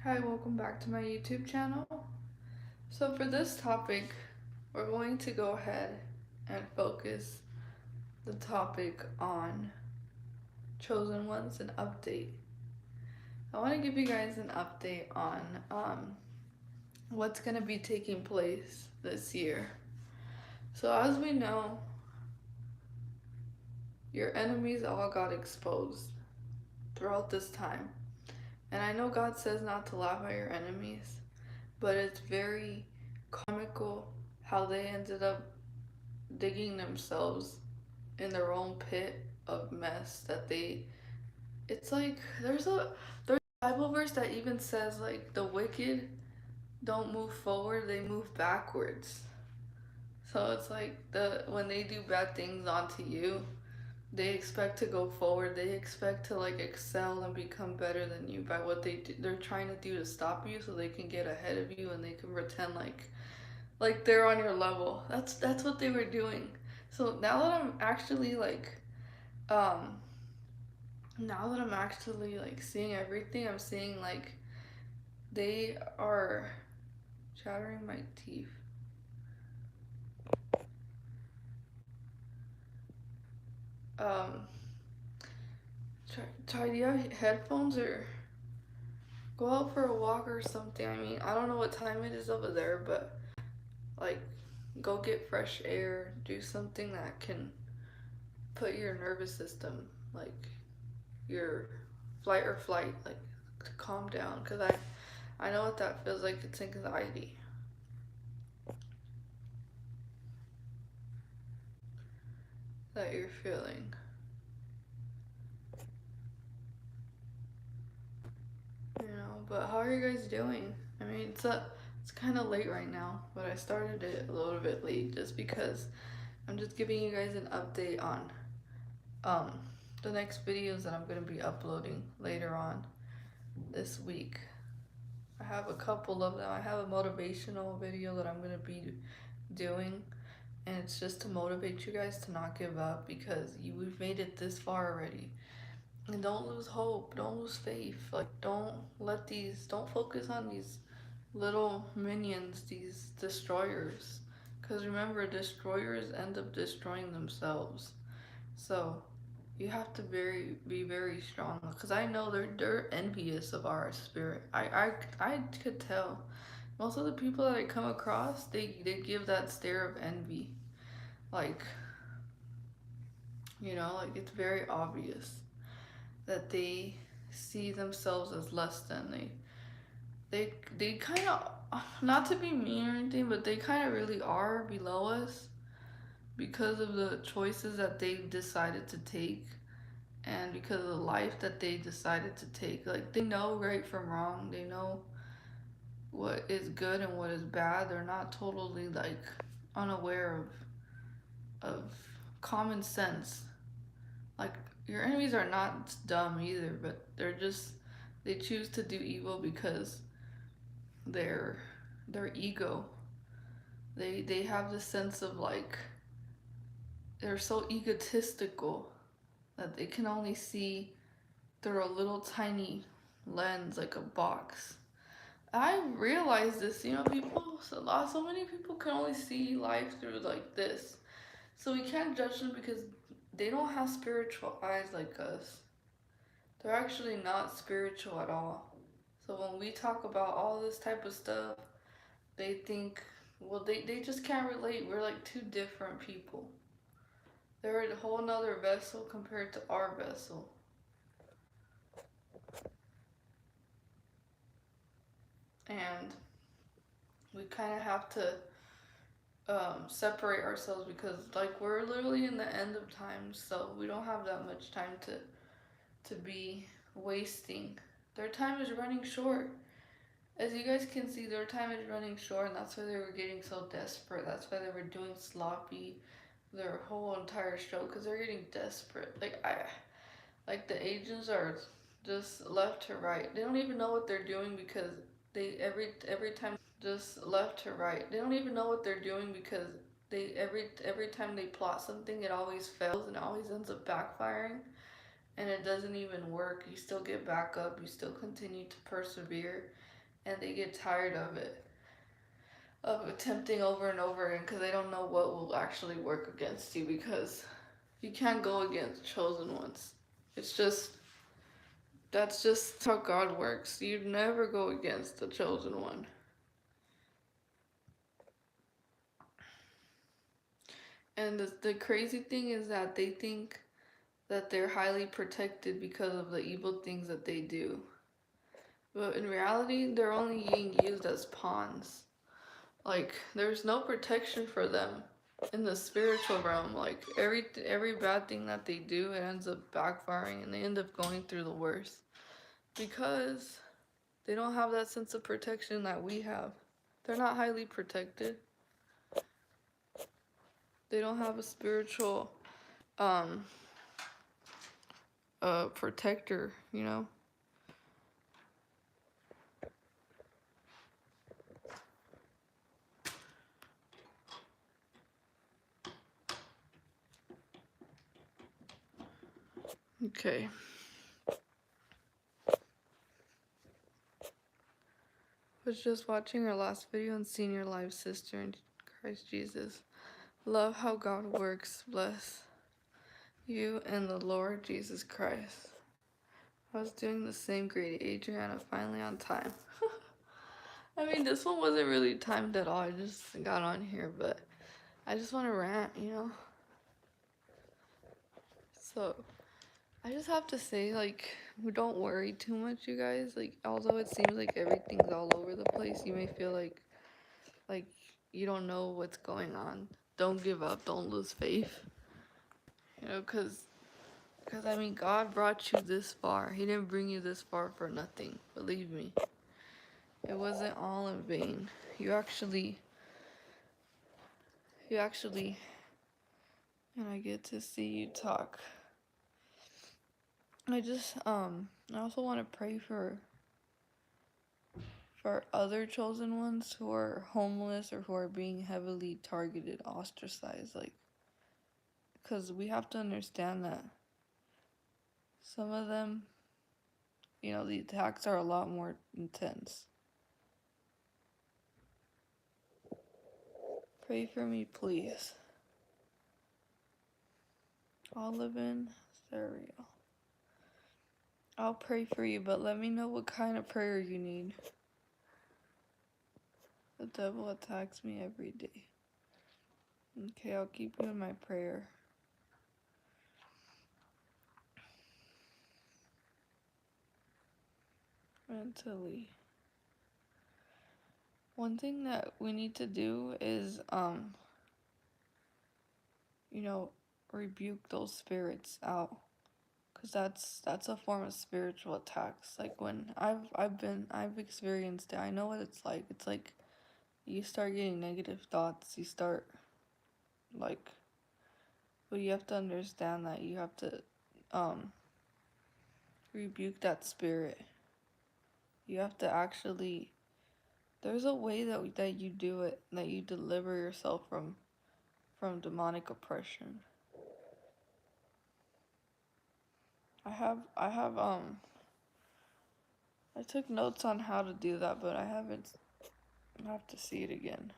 Hi, welcome back to my YouTube channel. So for this topic, we're going to go ahead and focus the topic on Chosen Ones, an update. I want to give you guys an update on what's going to be taking place this year. So as we know, your enemies all got exposed throughout this time. And I know God says not to laugh at your enemies, but it's very comical how they ended up digging themselves in their own pit of mess that they it's like there's a Bible verse that even says like the wicked don't move forward, they move backwards. So it's like the when they do bad things onto you, they expect to go forward, they expect to like excel and become better than you by what they're trying to do to stop you so they can get ahead of you and they can pretend like they're on your level. That's what they were doing. So now that I'm actually um seeing everything, I'm seeing like they are shattering my teeth. Um, try do you have headphones or go out for a walk or something? I mean, I don't know what time it is over there, but like go get fresh air, do something that can put your nervous system like your flight or flight like to calm down because I know what that feels like. It's anxiety that you're feeling. But how are you guys doing? I mean, it's kind of late right now, but I started it a little bit late just because I'm just giving you guys an update on um the next videos that I'm gonna be uploading later on this week. I have a couple of them. I have a motivational video that I'm gonna be doing, and it's just to motivate you guys to not give up because we've made it this far already. And don't lose hope. Don't lose faith. Like don't focus on these little minions, these destroyers. Because remember, destroyers end up destroying themselves. So you have to be very strong. Because I know they're envious of our spirit. I could tell. Most of the people that I come across, they give that stare of envy. Like, like it's very obvious that they see themselves as less than they kind of, not to be mean or anything, but they kind of really are below us because of the choices that they decided to take and because of the life that they decided to take. Like they know right from wrong, they know what is good and what is bad. They're not totally like unaware of common sense. Like your enemies are not dumb either, but they choose to do evil because their their ego. They have this sense of like they're so egotistical that they can only see through a little tiny lens like a box. I realize this, so many people can only see life through like this. So we can't judge them because they don't have spiritual eyes like us. They're actually not spiritual at all. So when we talk about all this type of stuff, they think, well, they just can't relate. We're like two different people. They're a whole nother vessel compared to our vessel. And we kind of have to separate ourselves because, like, we're literally in the end of times, so we don't have that much time to be wasting. Their time is running short. As you guys can see, their time is running short, and that's why they were getting so desperate. That's why they were doing sloppy their whole entire show because they're getting desperate. Like the agents are just left to right. They don't even know what they're doing because they every time just left to right. They don't even know what they're doing because every time they plot something, it always fails and it always ends up backfiring, and it doesn't even work. You still get back up. You still continue to persevere, and they get tired of it, of attempting over and over again, because they don't know what will actually work against you, because you can't go against chosen ones. It's just, that's just how God works. You never go against the chosen one. And the crazy thing is that they think that they're highly protected because of the evil things that they do. But in reality, they're only being used as pawns. Like, there's no protection for them in the spiritual realm. Like, every bad thing that they do, it ends up backfiring, and they end up going through the worst because they don't have that sense of protection that we have. They're not highly protected. They don't have a spiritual protector, you know? Okay. Was just watching our last video and seeing your live sister in Christ Jesus. Love how God works. Bless you and the Lord Jesus Christ. I was doing the same, great Adriana, finally on time. I mean, this one wasn't really timed at all. I just got on here, but I just want to rant, you know? So, I just have to say, like, don't worry too much, you guys. Like, although it seems like everything's all over the place, you may feel like you don't know what's going on. Don't give up. Don't lose faith. You know, because I mean, God brought you this far. He didn't bring you this far for nothing. Believe me. It wasn't all in vain. You actually, and I get to see you talk. I also want to pray for other chosen ones who are homeless or who are being heavily targeted, ostracized, like, because we have to understand that some of them, you know, the attacks are a lot more intense. Pray for me, please. Olive Cereal. I'll pray for you, but let me know what kind of prayer you need. The devil attacks me every day. Okay, I'll keep you in my prayer. Mentally. One thing that we need to do is, you know, rebuke those spirits out. Cause that's a form of spiritual attacks. Like when I've experienced it. I know what it's like. It's like you start getting negative thoughts. You start like, but you have to understand that you have to rebuke that spirit. You have to actually. There's a way that you do it, that you deliver yourself from demonic oppression. I took notes on how to do that, but I have to see it again.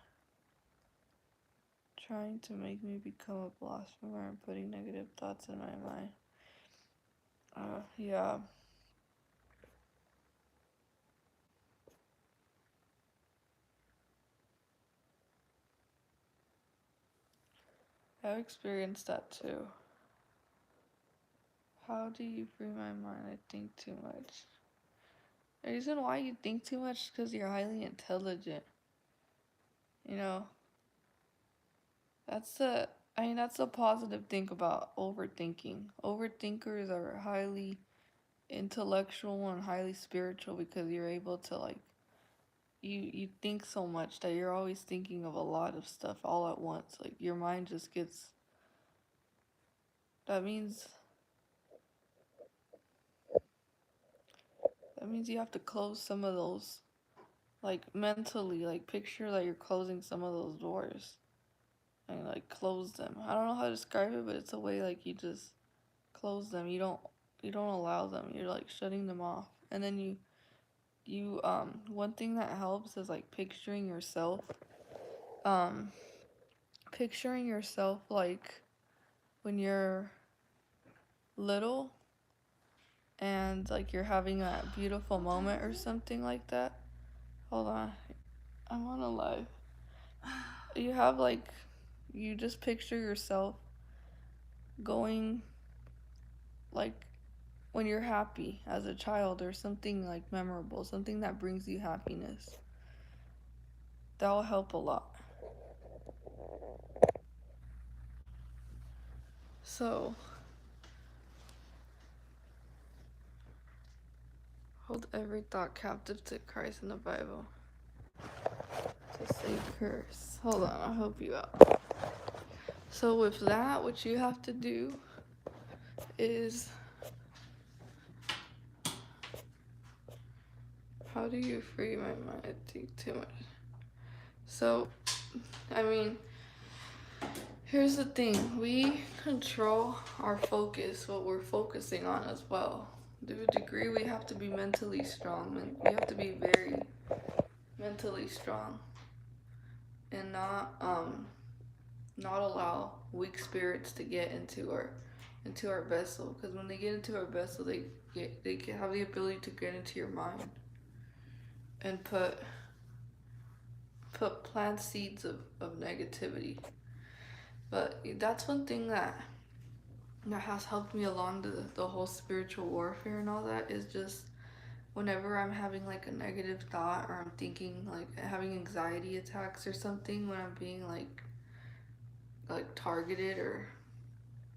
Trying to make me become a blasphemer and putting negative thoughts in my mind. Yeah. I've experienced that too. How do you free my mind? I think too much. The reason why you think too much is because you're highly intelligent. You know, that's the positive thing about overthinking. Overthinkers are highly intellectual and highly spiritual because you're able to like you think so much that you're always thinking of a lot of stuff all at once. Like your mind just gets that means you have to close some of those, like mentally, like picture that you're closing some of those doors and like close them. I don't know how to describe it, but it's a way like you just close them. You don't allow them. You're like shutting them off. And then you you one thing that helps is like um picturing yourself like when you're little and like you're having a beautiful moment or something like that. Hold on, I'm on a live. You have like, you just picture yourself going like when you're happy as a child or something like memorable, something that brings you happiness. That will help a lot. So, hold every thought captive to Christ in the Bible. To say curse. Hold on, I'll help you out. So, with that, what you have to do is, how do you free my mind? I think too much. So, I mean, here's the thing. We control our focus, what we're focusing on as well. To a degree, we have to be mentally strong, and we have to be very mentally strong, and not allow weak spirits to get into our vessel. Because when they get into our vessel, they can have the ability to get into your mind and plant seeds of negativity. But that's one thing that has helped me along the whole spiritual warfare and all that, is just whenever I'm having like a negative thought, or I'm thinking like having anxiety attacks or something, when I'm being like targeted or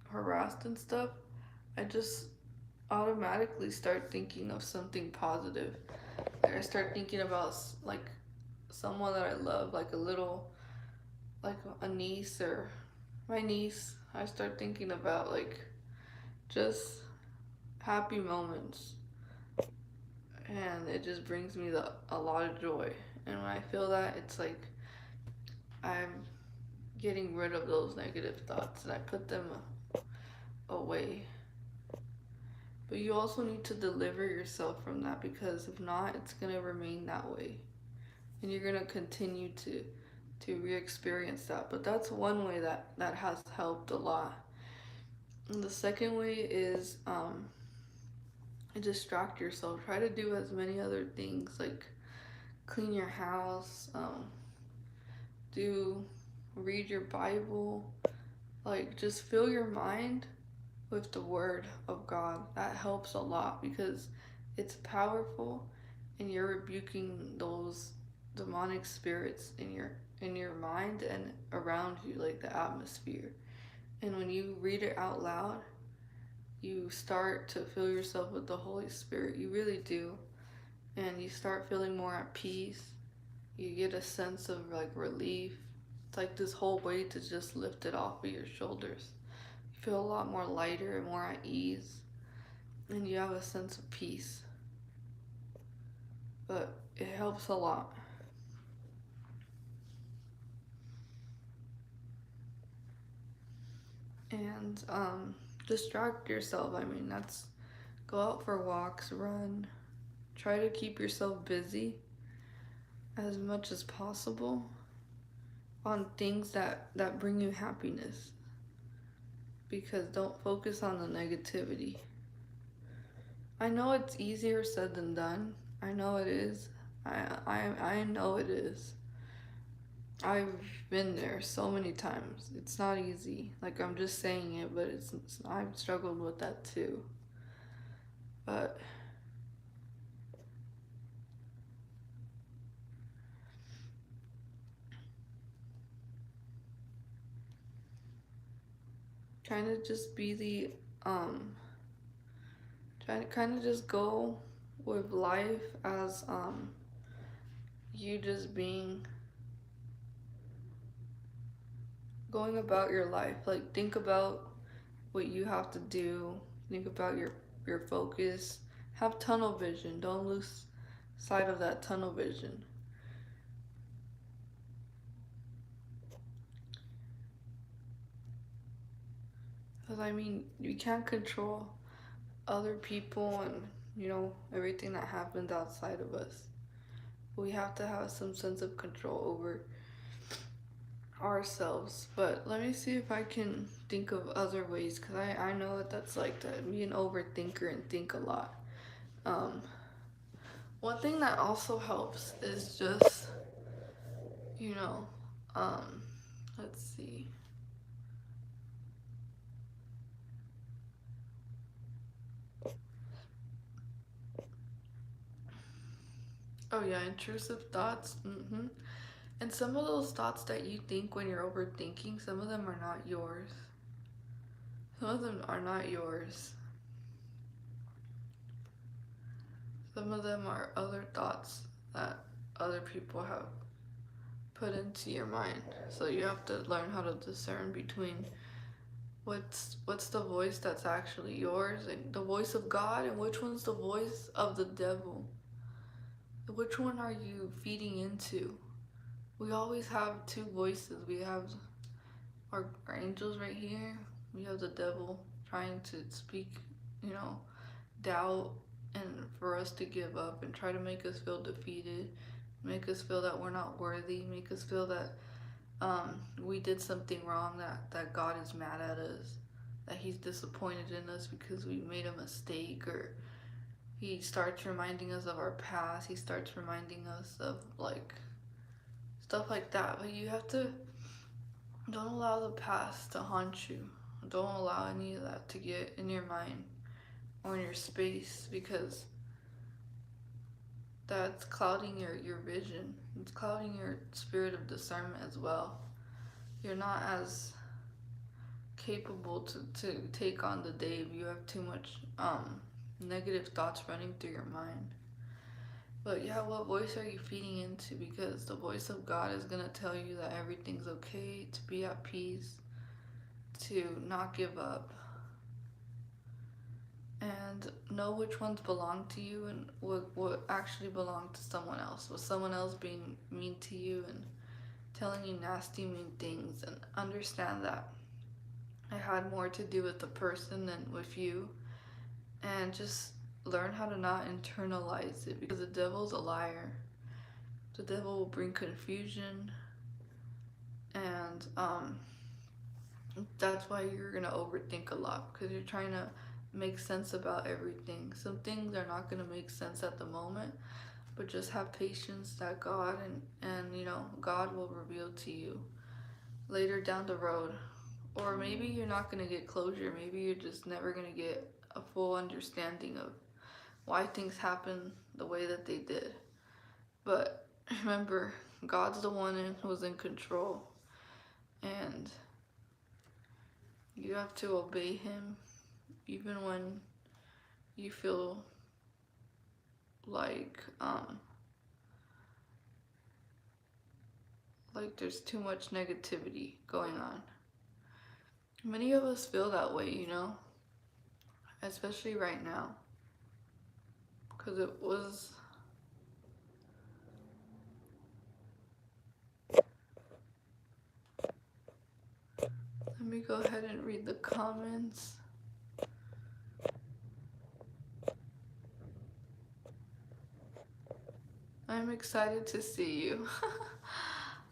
harassed and stuff, I just automatically start thinking of something positive. Like I start thinking about like someone that I love, like like a niece or my niece. I start thinking about like just happy moments, and it just brings me a lot of joy. And when I feel that, it's like I'm getting rid of those negative thoughts and I put them away. But you also need to deliver yourself from that, because if not, it's going to remain that way. And you're going to continue to re-experience that. But that's one way that has helped a lot. And the second way is distract yourself. Try to do as many other things, like clean your house, do read your Bible, like just fill your mind with the word of God. That helps a lot because it's powerful, and you're rebuking those demonic spirits in your mind and around you, like the atmosphere. And when you read it out loud, you start to fill yourself with the Holy Spirit. You really do. And you start feeling more at peace. You get a sense of like relief. It's like this whole weight is just lifted off of your shoulders. You feel a lot more lighter and more at ease. And you have a sense of peace. But it helps a lot. And distract yourself. I mean, that's, go out for walks, run. Try to keep yourself busy as much as possible on things that bring you happiness, because don't focus on the negativity. I know it's easier said than done. I know it is. I know it is. I've been there so many times. It's not easy. Like, I'm just saying it, but I've struggled with that too. But trying to just be trying to kind of just go with life as you just being, going about your life. Like, think about what you have to do. Think about your focus. Have tunnel vision. Don't lose sight of that tunnel vision. Because I mean, you can't control other people and you know, everything that happens outside of us. We have to have some sense of control over ourselves. But let me see if I can think of other ways, because I know what that's like to be an overthinker and think a lot. Um, One thing that also helps is just, you know, um, let's see. Oh yeah, intrusive thoughts. And some of those thoughts that you think when you're overthinking, some of them are not yours. Some of them are not yours. Some of them are other thoughts that other people have put into your mind. So you have to learn how to discern between what's the voice that's actually yours and the voice of God, and which one's the voice of the devil. Which one are you feeding into? We always have two voices. We have our angels right here. We have the devil trying to speak, you know, doubt, and for us to give up and try to make us feel defeated, make us feel that we're not worthy, make us feel that we did something wrong, that God is mad at us, that He's disappointed in us because we made a mistake, or He starts reminding us of our past. He starts reminding us of like stuff like that. But you have to don't allow the past to haunt you. Don't allow any of that to get in your mind or in your space, because that's clouding your vision. It's clouding your spirit of discernment as well. You're not as capable to take on the day if you have too much negative thoughts running through your mind. But yeah, what voice are you feeding into? Because the voice of God is going to tell you that everything's okay, to be at peace, to not give up, and know which ones belong to you and what actually belong to someone else. Was someone else being mean to you and telling you nasty, mean things? And understand that it had more to do with the person than with you. And just learn how to not internalize it, because the devil's a liar. The devil will bring confusion, and that's why you're gonna overthink a lot, because you're trying to make sense about everything. Some things are not gonna make sense at the moment, but just have patience that God and you know, God will reveal to you later down the road. Or maybe you're not gonna get closure. Maybe you're just never gonna get a full understanding of why things happen the way that they did. But remember, God's the one who's in control, and you have to obey Him even when you feel like there's too much negativity going on. Many of us feel that way, you know, especially right now, because it was. Let me go ahead and read the comments. I'm excited to see you.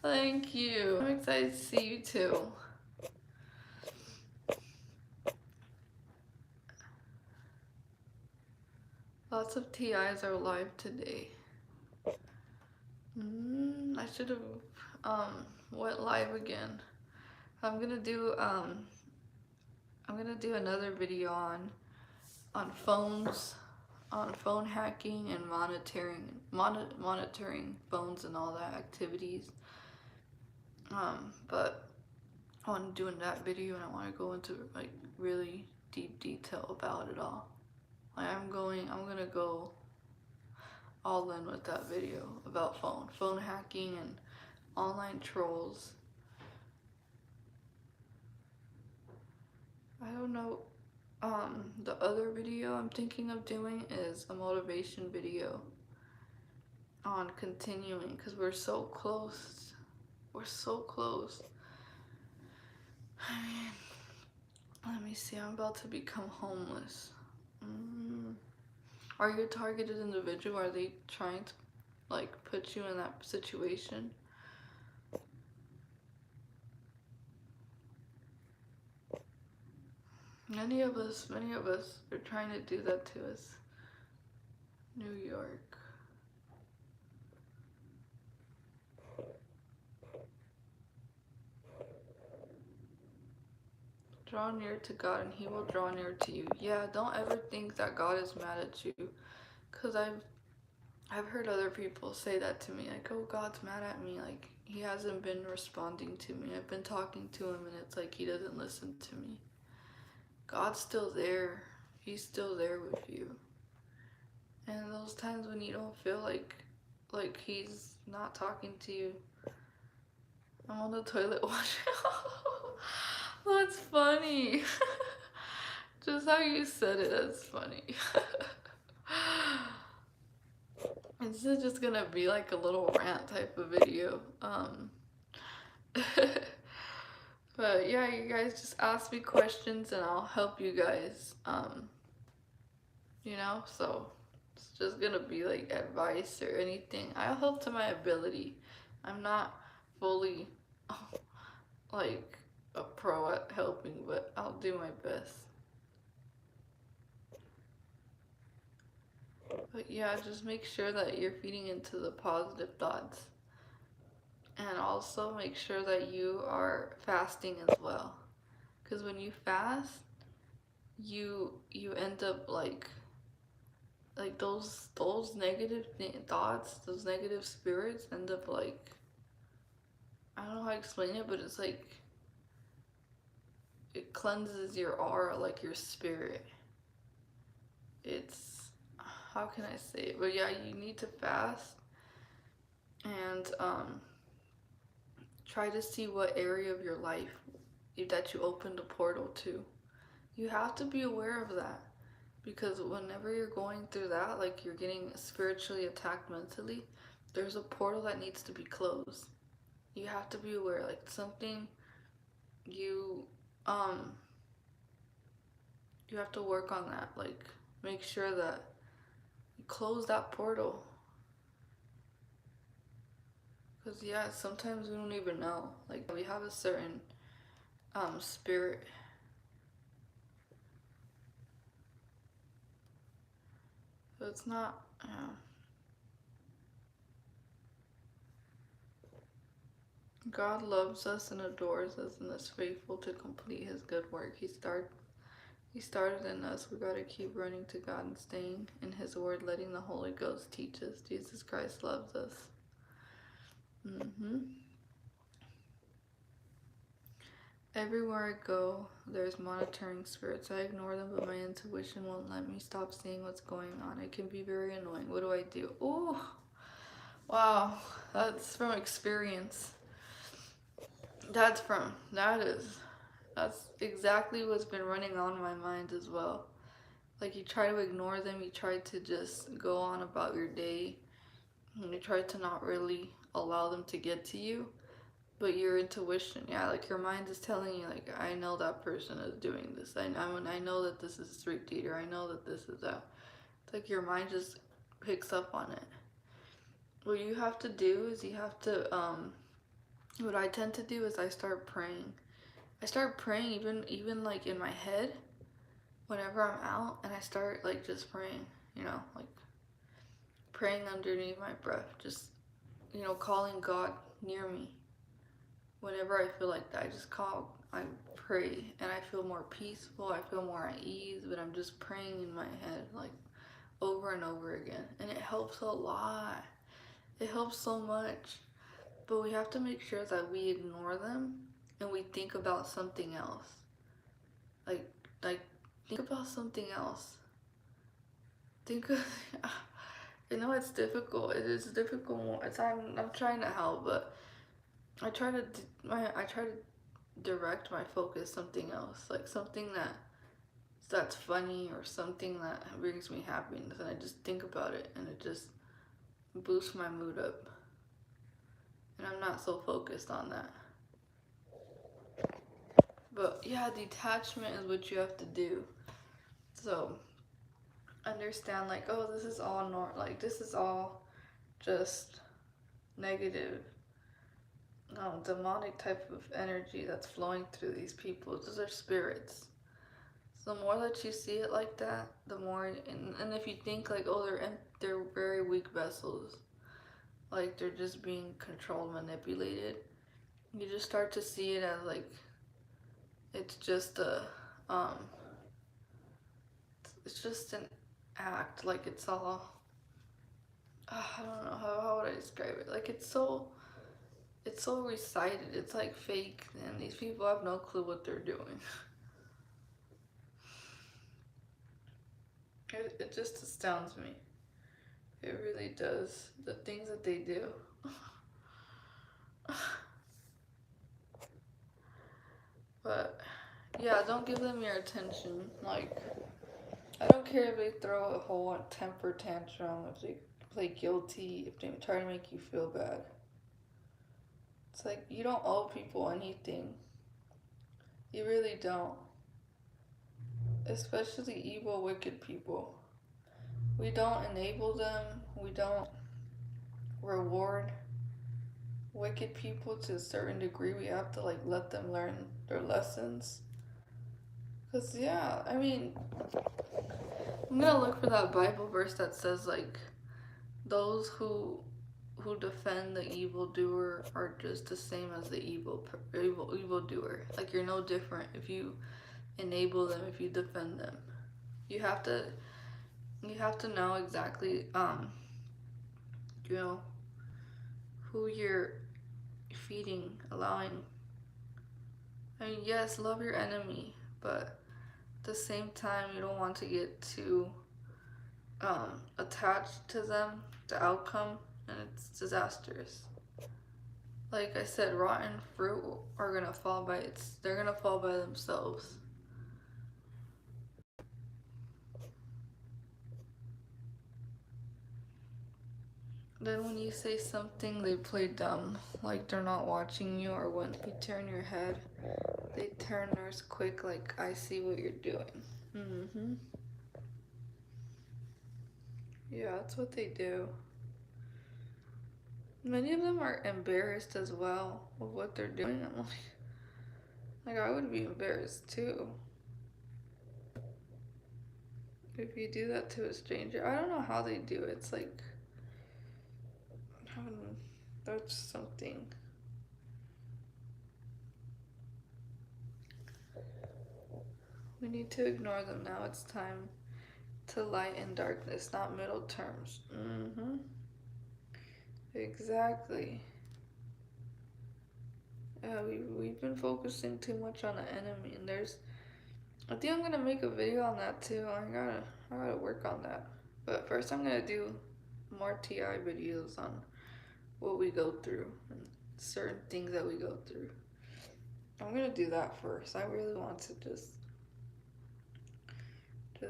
Thank you. I'm excited to see you too. Lots of TIs are live today. I should have went live again. I'm gonna do another video on phones, on phone hacking and monitoring phones and all that activities. But I want to do in that video, and I want to go into like really deep detail about it all. Like I'm gonna go all in with that video about phone hacking and online trolls. I don't know. The other video I'm thinking of doing is a motivation video on continuing, because we're so close. We're so close. I mean, let me see. I'm about to become homeless. Are you a targeted individual? Are they trying to like put you in that situation? Many of us are trying to do that to us. New York. Draw near to God and he will draw near to you. Yeah, don't ever think that God is mad at you. Cause I've heard other people say that to me, like, oh, God's mad at me, like he hasn't been responding to me. I've been talking to him and it's like he doesn't listen to me. God's still there. He's still there with you. And those times when you don't feel like he's not talking to you. I'm on the toilet watching. That's funny. Just how you said it, that's funny. This is just gonna be like a little rant type of video. But yeah, you guys just ask me questions and I'll help you guys. So it's just gonna be like advice or anything. I'll help to my ability. I'm not fully like a pro at helping, but I'll do my best. But yeah, just make sure that you're feeding into the positive thoughts. And also make sure that you are fasting as well. Because when you fast, you end up like those negative thoughts, those negative spirits end up like, I don't know how to explain it, but it's like it cleanses your aura, like your spirit. It's, how can I say it? But yeah, you need to fast and try to see what area of your life that you opened a portal to. You have to be aware of that because whenever you're going through that, like you're getting spiritually attacked mentally, there's a portal that needs to be closed. You have to be aware, like something you um you have to work on that, like make sure that you close that portal. Because yeah, sometimes we don't even know, like we have a certain spirit. So it's not, God loves us and adores us and is faithful to complete his good work. He started in us. We gotta keep running to God and staying in his word, letting the Holy Ghost teach us. Jesus Christ loves us. Everywhere I go, there's monitoring spirits. I ignore them, but my intuition won't let me stop seeing what's going on. It can be very annoying. What do I do? Oh, wow. That's from experience. That's exactly what's been running on my mind as well. Like you try to ignore them, you try to just go on about your day, and you try to not really allow them to get to you. But your intuition, yeah, like your mind is telling you, like, I know that person is doing this. I know that this is a street theater. I know that this is that. It's like your mind just picks up on it. What you have to do is you have to, what I tend to do is I start praying. I start praying even like in my head whenever I'm out, and I start like just praying, like praying underneath my breath, just, calling God near me. Whenever I feel like that, I pray, and I feel more peaceful, I feel more at ease, but I'm just praying in my head, like, over and over again, and it helps a lot. It helps so much, but we have to make sure that we ignore them, and we think about something else. Like, think about something else. Think of, I know it's difficult, it is difficult, I'm trying to help, but I try to direct my focus something else, like something that's funny or something that brings me happiness, and I just think about it, and it just boosts my mood up, and I'm not so focused on that. But yeah, detachment is what you have to do. So understand like, oh, this is all like this is all just negative, demonic type of energy that's flowing through these people. Those are spirits. So the more that you see it like that, the more, and if you think like, oh, they're very weak vessels, like they're just being controlled, manipulated, you just start to see it as like it's just a, um, it's just an act. Like it's all, I don't know how would I describe it. Like it's so recited. It's like fake, and these people have no clue what they're doing. It just astounds me. It really does. The things that they do. But yeah, don't give them your attention. Like, I don't care if they throw a whole temper tantrum, if they play guilty, if they try to make you feel bad. It's like you don't owe people anything. You really don't. Especially evil, wicked people. We don't enable them. We don't reward wicked people to a certain degree. We have to like let them learn their lessons. Cause yeah, I mean, I'm gonna look for that Bible verse that says like those who defend the evildoer are just the same as the evildoer. Like you're no different if you enable them, if you defend them. You have to know exactly you know who you're feeding, allowing. I mean, yes, love your enemy, but at the same time, you don't want to get too attached to them, the outcome, and it's disastrous. Like I said, rotten fruit are gonna fall by they're gonna fall by themselves. Then when you say something, they play dumb, like they're not watching you, or when you turn your head, they turn theirs quick, like I see what you're doing. Mm-hmm. Yeah, that's what they do. Many of them are embarrassed as well with what they're doing. I'm like I would be embarrassed too. If you do that to a stranger, I don't know how they do it. It's like, that's something. We need to ignore them now. It's time to light and darkness, not middle terms. Mm-hmm. Exactly. Yeah, we've been focusing too much on the enemy, and I think I'm gonna make a video on that too. I gotta work on that. But first, I'm gonna do more TI videos on what we go through and certain things that we go through. I'm gonna do that first. I really want to just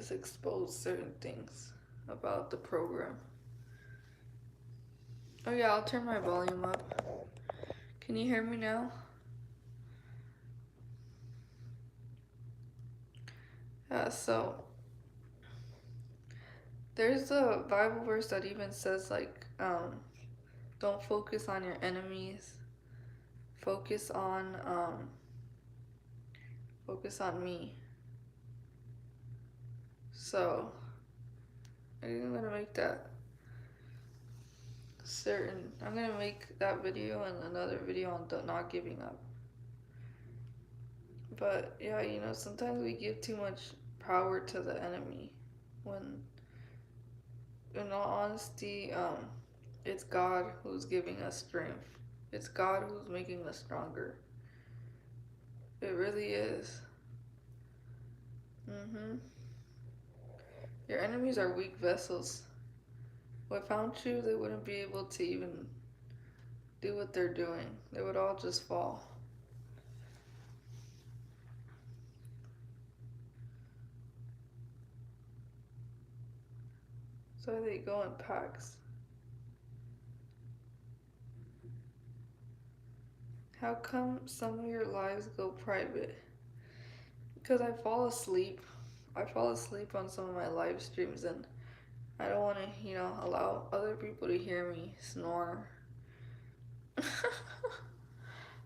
expose certain things about the program. Oh yeah, I'll turn my volume up. Can you hear me now? So there's a Bible verse that even says like, don't focus on your enemies. Focus on me. So I'm gonna make that certain. I'm gonna make that video and another video on not giving up. But yeah, sometimes we give too much power to the enemy when, in all honesty, it's God who's giving us strength. It's God who's making us stronger. It really is. Mm-hmm. Your enemies are weak vessels. Without you, they wouldn't be able to even do what they're doing. They would all just fall. So they go in packs. How come some of your lives go private? Because I fall asleep I fall asleep on some of my live streams, and I don't want to, allow other people to hear me snore.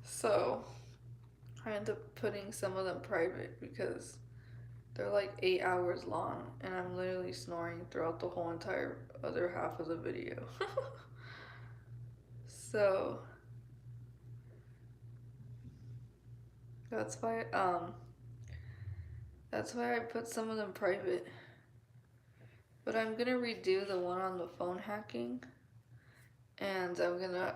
So I end up putting some of them private because they're like 8 hours long, and I'm literally snoring throughout the whole entire other half of the video. So that's why I put some of them private. But I'm gonna redo the one on the phone hacking, and I'm gonna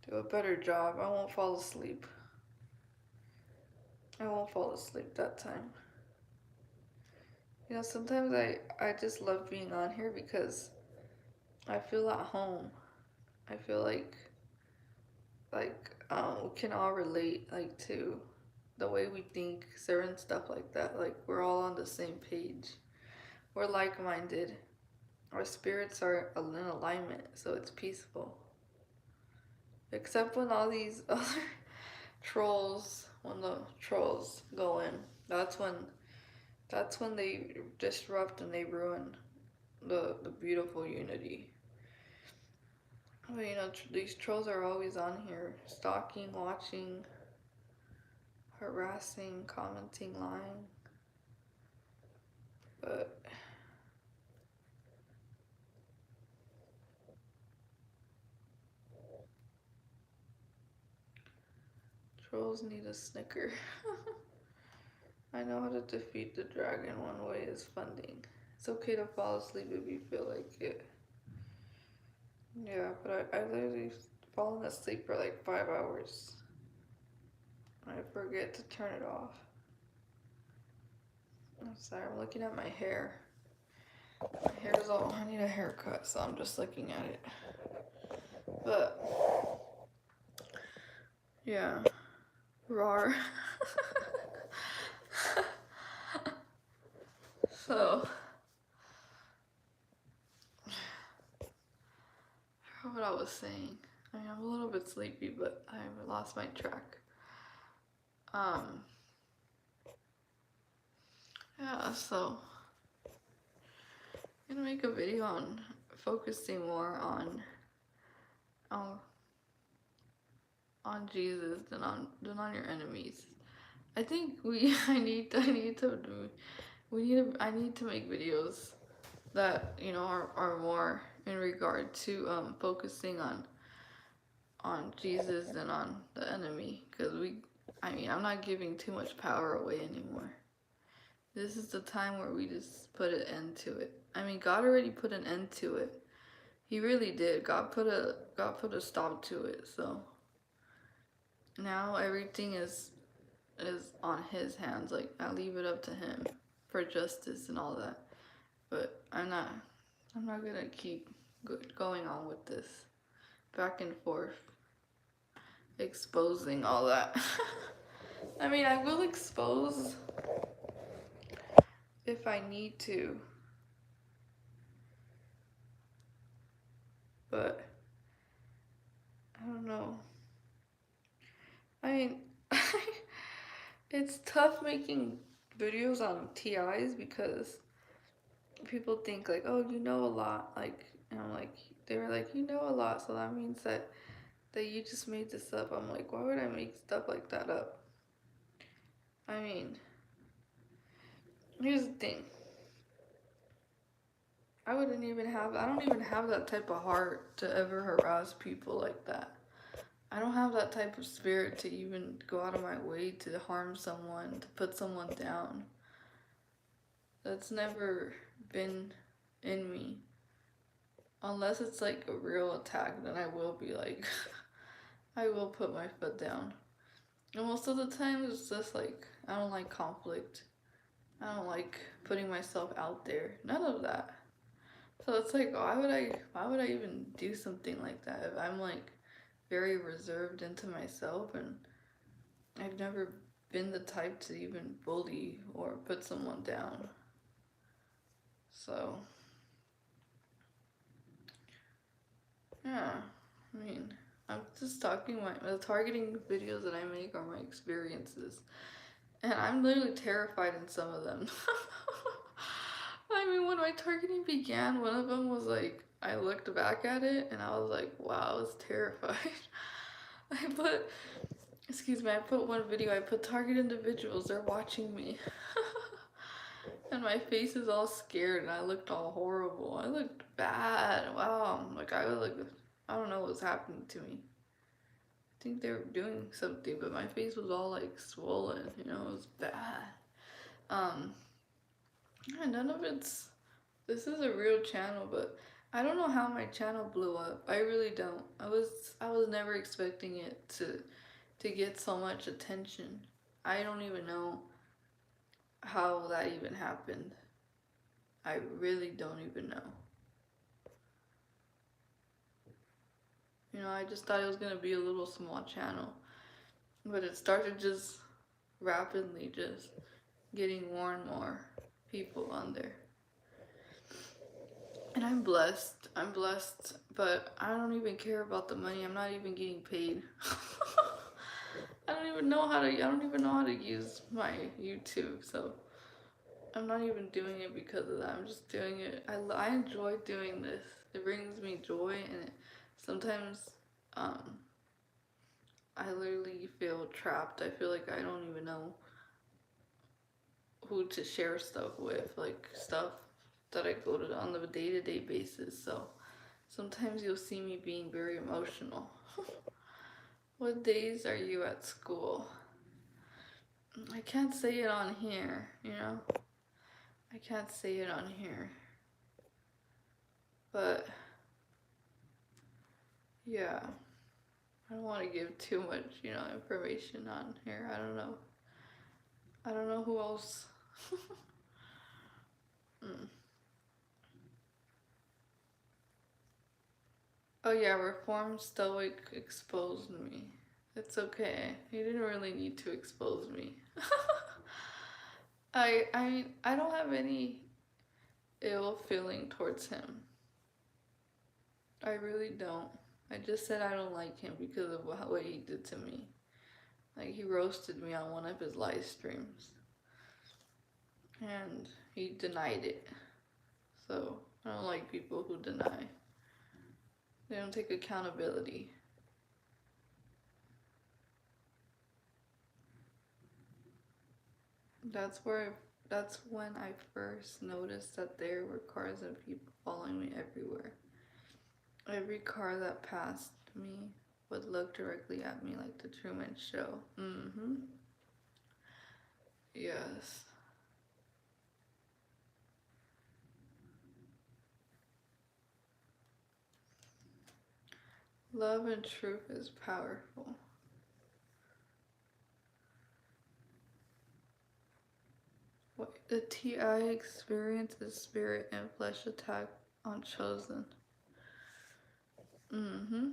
do a better job. I won't fall asleep. I won't fall asleep that time. Sometimes I just love being on here because I feel at home. I feel like we can all relate like to the way we think, certain stuff like that. Like we're all on the same page. We're like-minded. Our spirits are in alignment, so it's peaceful. Except when all these other when the trolls go in, that's when they disrupt and they ruin the beautiful unity. But these trolls are always on here, stalking, watching, harassing, commenting, lying. But trolls need a snicker. I know how to defeat the dragon. One way is funding. It's okay to fall asleep if you feel like it. Yeah, but I literally fallen asleep for like 5 hours. I forget to turn it off. I'm sorry, I'm looking at my hair. My hair is all, I need a haircut, so I'm just looking at it. But, yeah. Rawr. So, I forgot what I was saying. I mean, I'm a little bit sleepy, but I lost my track. Yeah, so I'm gonna make a video on focusing more on Jesus than on your enemies. I think I need to make videos that are more in regard to focusing on Jesus than on the enemy, because I'm not giving too much power away anymore. This is the time where we just put an end to it. I mean, God already put an end to it. He really did. God put a stop to it. So now everything is on his hands. Like, I leave it up to him for justice and all that. But I'm not gonna keep going on with this back and forth, exposing all that. I mean, I will expose if I need to, but I don't know. I mean, it's tough making videos on TIs because people think like, oh, you know a lot, like, and I'm like, they were like, you know a lot, so that means that you just made this up. I'm like, why would I make stuff like that up? I mean, here's the thing. I don't even have that type of heart to ever harass people like that. I don't have that type of spirit to even go out of my way to harm someone, to put someone down. That's never been in me. Unless it's like a real attack, then I will be like, I will put my foot down. And most of the time, it's just like, I don't like conflict. I don't like putting myself out there. None of that. So it's like, why would I even do something like that if I'm like very reserved into myself, and I've never been the type to even bully or put someone down. So yeah, I mean, I'm just talking the targeting videos that I make are my experiences, And I'm literally terrified in some of them. I mean, when my targeting began, one of them was like, I looked back at it and I was like, wow, I was terrified. I put, excuse me, I put one video, I put target individuals, they're watching me. And my face is all scared and I looked all horrible. I looked bad. Wow. Like I was like, I don't know what's happening to me. I think they were doing something, but my face was all like swollen, you know, it was bad. Um, yeah, none of it's, this is a real channel, but I don't know how my channel blew up. I really don't. I was never expecting it to get so much attention. I don't even know how that even happened. I really don't even know. You know, I just thought it was gonna be a little small channel, but it started just rapidly just getting more and more people on there. And I'm blessed. I'm blessed, but I don't even care about the money. I'm not even getting paid. I don't even know how to use my YouTube, so I'm not even doing it because of that. I'm just doing it. I enjoy doing this. It brings me joy, and sometimes I literally feel trapped. I feel like I don't even know who to share stuff with, like stuff that I go to on the day-to-day basis. So sometimes you'll see me being very emotional. What days are you at school? I can't say it on here, you know? I can't say it on here. But yeah, I don't want to give too much, you know, information on here. I don't know. I don't know who else. Mm. Oh yeah, Reformed Stoic exposed me. It's okay. He didn't really need to expose me. I don't have any ill feeling towards him. I really don't. I just said I don't like him because of what he did to me. Like he roasted me on one of his live streams. And he denied it. So I don't like people who deny. They don't take accountability. That's when I first noticed that there were cars and people following me everywhere. Every car that passed me would look directly at me like the Truman Show. Mm-hmm. Yes. Love and truth is powerful. What the TI experience is spirit and flesh attack on Chosen. Mm-hmm.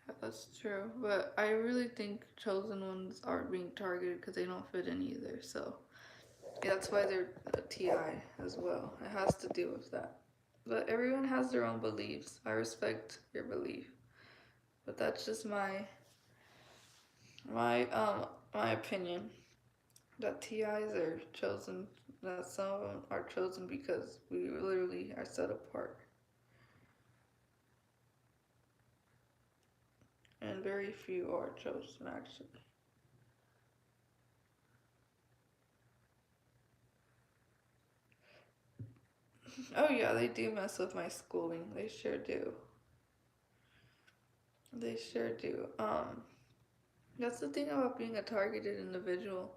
Yeah, that's true. But I really think Chosen ones aren't being targeted because they don't fit in either. So yeah, that's why they're a TI as well. It has to do with that. But everyone has their own beliefs. I respect your belief. But that's just my opinion. That TIs are chosen, that some of them are chosen because we literally are set apart. And very few are chosen actually. Oh yeah, they do mess with my schooling. They sure do. They sure do. That's the thing about being a targeted individual.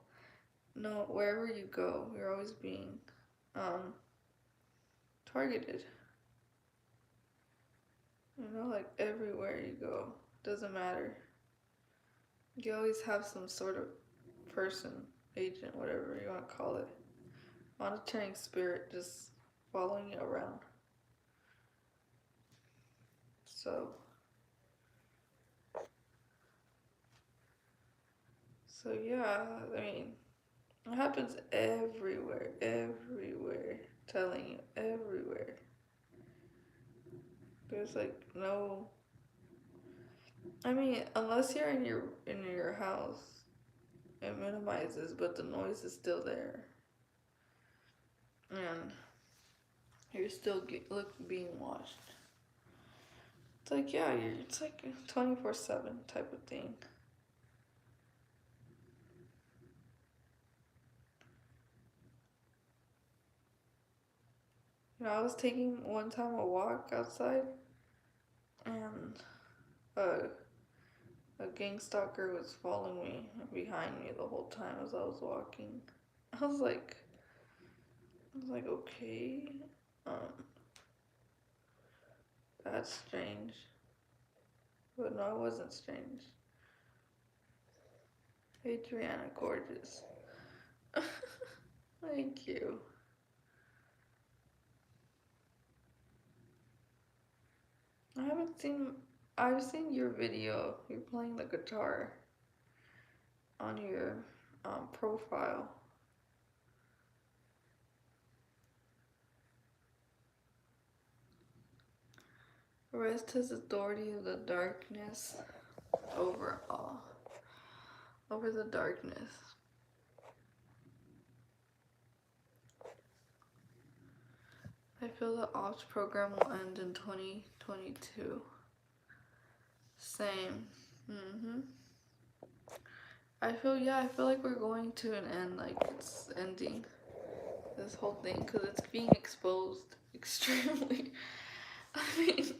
No, wherever you go, you're always being um targeted. You know, like everywhere you go. Doesn't matter. You always have some sort of person, agent, whatever you want to call it, monitoring spirit just following you around. So, so yeah, I mean, it happens everywhere, everywhere. Telling you, everywhere. There's like no. I mean, unless you're in your house, It minimizes, but the noise is still there. And you're still being watched. It's like, yeah, it's like a 24/7 type of thing. You know, I was taking one time a walk outside, and a gang stalker was following me behind me the whole time as I was walking. I was like, okay, um, that's strange. But no, it wasn't strange. Adriana, gorgeous. Thank you. I haven't seen. I've seen your video. You're playing the guitar on your profile. Rest his authority of the darkness over all. Over the darkness. I feel the ops program will end in 2022. Same. I feel like we're going to an end, like it's ending this whole thing because it's being exposed extremely. I mean,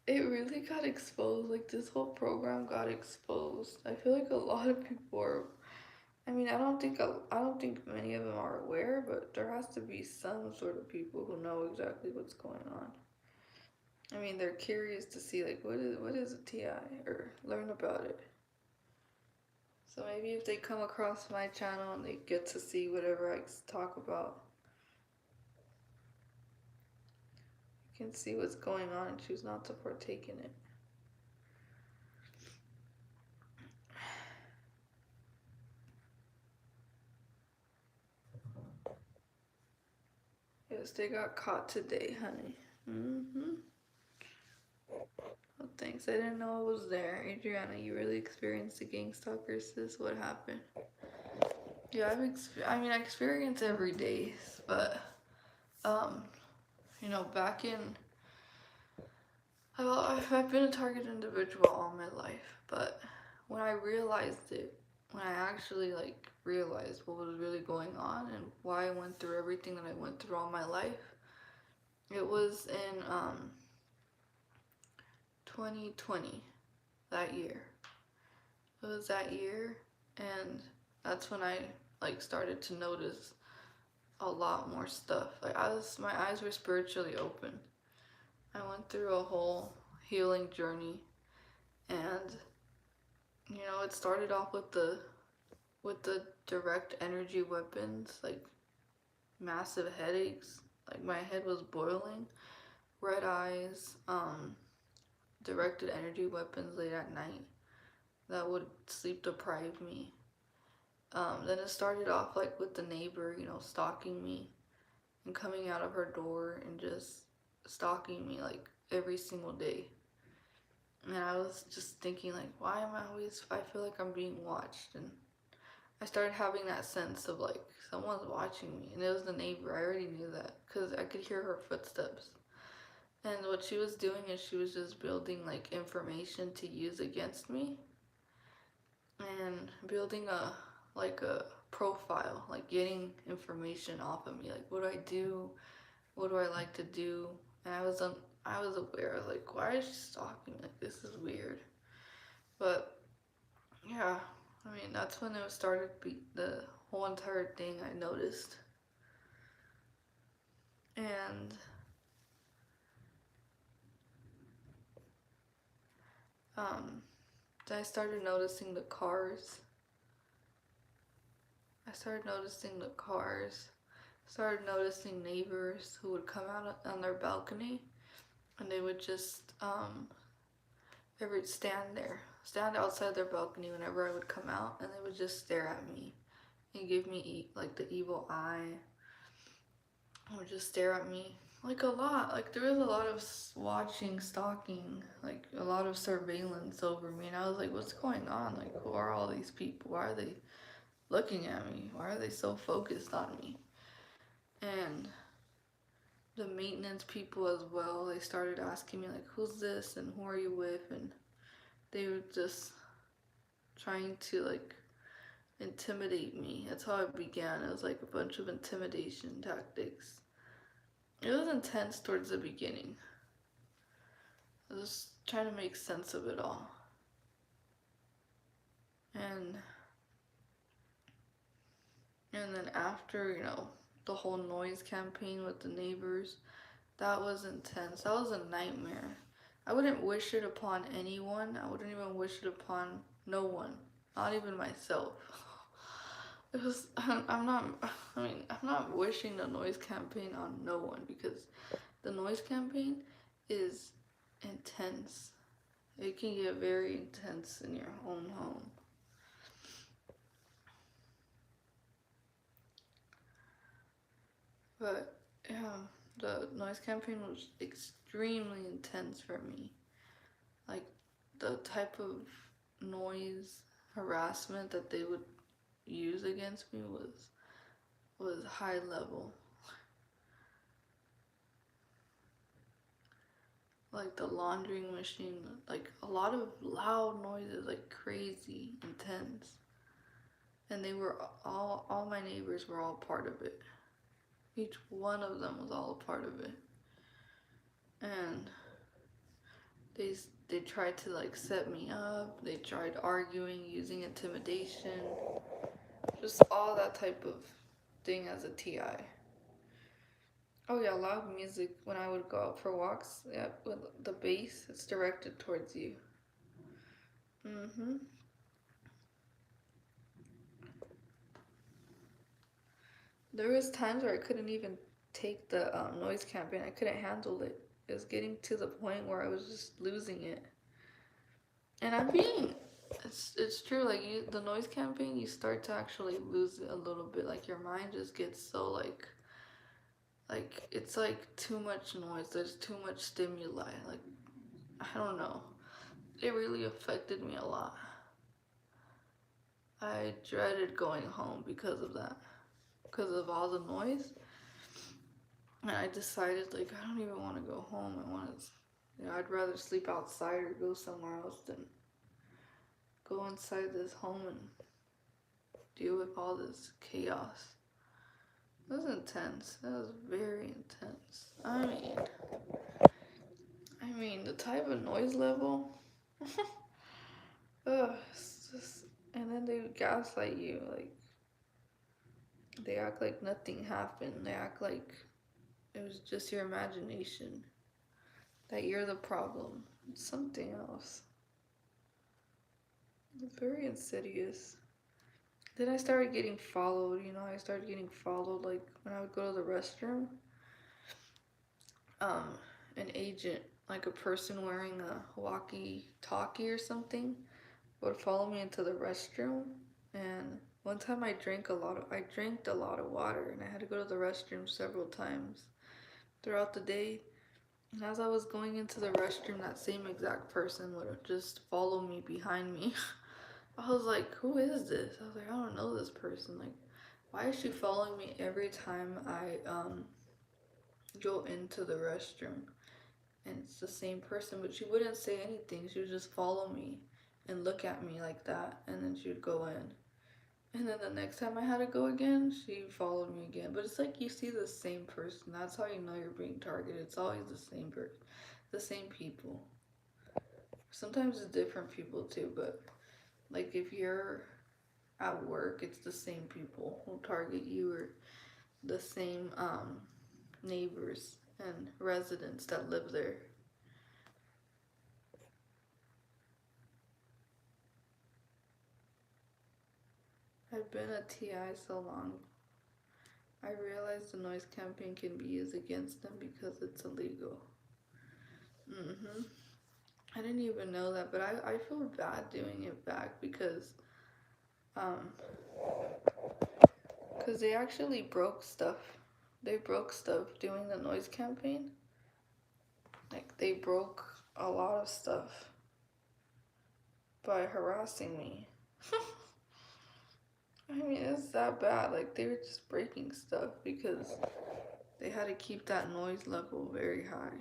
it really got exposed. Like this whole program got exposed. I feel like a lot of people are. I mean, I don't think many of them are aware, but there has to be some sort of people who know exactly what's going on. I mean, they're curious to see like what is a TI or learn about it. So maybe if they come across my channel and they get to see whatever I talk about, you can see what's going on and choose not to partake in it. Yes, they got caught today, honey. Well, thanks. I didn't know I was there. Adriana, you really experienced the gang stalker, sis? What happened? Yeah, I experience every day, but, back in, I've been a target individual all my life, but when I realized it, when I actually, realized what was really going on and why I went through everything that I went through all my life, it was in, 2020, that year. It was that year, and that's when I, started to notice a lot more stuff. My eyes were spiritually open. I went through a whole healing journey, and it started off with the direct energy weapons, like massive headaches, like my head was boiling, red eyes, directed energy weapons late at night that would sleep deprive me. Then it started off with the neighbor, stalking me and coming out of her door and just stalking me every single day. And I was just thinking why am I feel like I'm being watched, and I started having that sense of someone's watching me, and it was the neighbor. I already knew that because I could hear her footsteps. And what she was doing is she was just building information to use against me, and building a profile, getting information off of me, what do I do, what do I like to do. And I was aware, why is she stalking me? This is weird. But yeah, I mean, that's when it started, the whole entire thing I noticed. And I started noticing the cars. Started noticing neighbors who would come out on their balcony, and they would just they would stand outside their balcony whenever I would come out, and they would just stare at me and give me the evil eye. would just stare at me. Like a lot. Like there was a lot of watching, stalking, like a lot of surveillance over me. And I was like, what's going on? Like, who are all these people? Why are they looking at me? Why are they so focused on me? And the maintenance people as well, they started asking me, like, who's this? And who are you with? And they were just trying to, like, intimidate me. That's how it began. It was like a bunch of intimidation tactics. It was intense towards the beginning. I was trying to make sense of it all. And then after, the whole noise campaign with the neighbors, that was intense. That was a nightmare. I wouldn't wish it upon anyone. I wouldn't even wish it upon no one. Not even myself. It was I'm not wishing the noise campaign on no one because the noise campaign is intense. It can get very intense in your own home. But yeah, the noise campaign was extremely intense for me. Like the type of noise harassment that they would use against me was high level. Like the laundering machine, like a lot of loud noises, like crazy intense. And they were all my neighbors were all part of it. Each one of them was all a part of it. And they they tried to like set me up. They tried arguing, using intimidation, just all that type of thing as a TI. Oh yeah, loud music when I would go out for walks. Yeah, with the bass, it's directed towards you. Mhm. There was times where I couldn't even take the noise campaign. I couldn't handle it. It was getting to the point where I was just losing it. And I'm being, it's true. Like the noise campaign, you start to actually lose it a little bit. Like your mind just gets so like it's like too much noise. There's too much stimuli. Like I don't know. It really affected me a lot. I dreaded going home because of that, because of all the noise. And I decided like I don't even want to go home. I want to, I'd rather sleep outside or go somewhere else than go inside this home and deal with all this chaos. It was intense. That was very intense. I mean the type of noise level. Ugh, it's just, and then they gaslight you. Like they act like nothing happened. They act like it was just your imagination. That you're the problem. It's something else. It's very insidious. Then I started getting followed. I started getting followed. Like when I would go to the restroom, um, an agent, like a person wearing a walkie-talkie or something, would follow me into the restroom. And one time I drank a lot of water, and I had to go to the restroom several times throughout the day. And as I was going into the restroom, that same exact person would just follow me behind me. I was like, who is this? I was like, I don't know this person. Like, why is she following me every time I go into the restroom? And it's the same person, but she wouldn't say anything. She would just follow me and look at me like that, and then she would go in. And then the next time I had to go again, she followed me again. But it's like you see the same person. That's how you know you're being targeted. It's always the same person, the same people. Sometimes it's different people too, but like if you're at work, it's the same people who target you, or the same neighbors and residents that live there. I've been a TI so long, I realized the noise campaign can be used against them because it's illegal. Hmm. I didn't even know that, but I feel bad doing it back um, because they actually broke stuff. They broke stuff doing the noise campaign. Like, they broke a lot of stuff by harassing me. I mean, it's that bad. Like, they were just breaking stuff because they had to keep that noise level very high.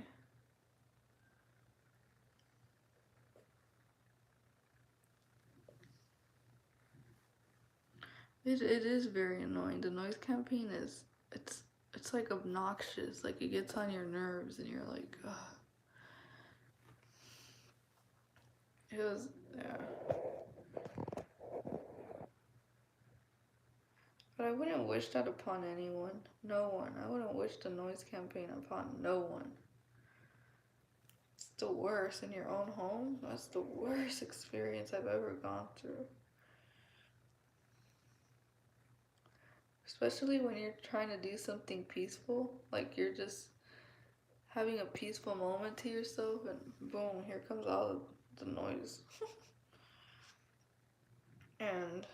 It is very annoying. The noise campaign is, it's like obnoxious. Like, it gets on your nerves and you're like, ugh. It was, yeah. But I wouldn't wish that upon anyone. No one. I wouldn't wish the noise campaign upon no one. It's the worst in your own home. That's the worst experience I've ever gone through. Especially when you're trying to do something peaceful. Like, you're just having a peaceful moment to yourself, and boom, here comes all of the noise. And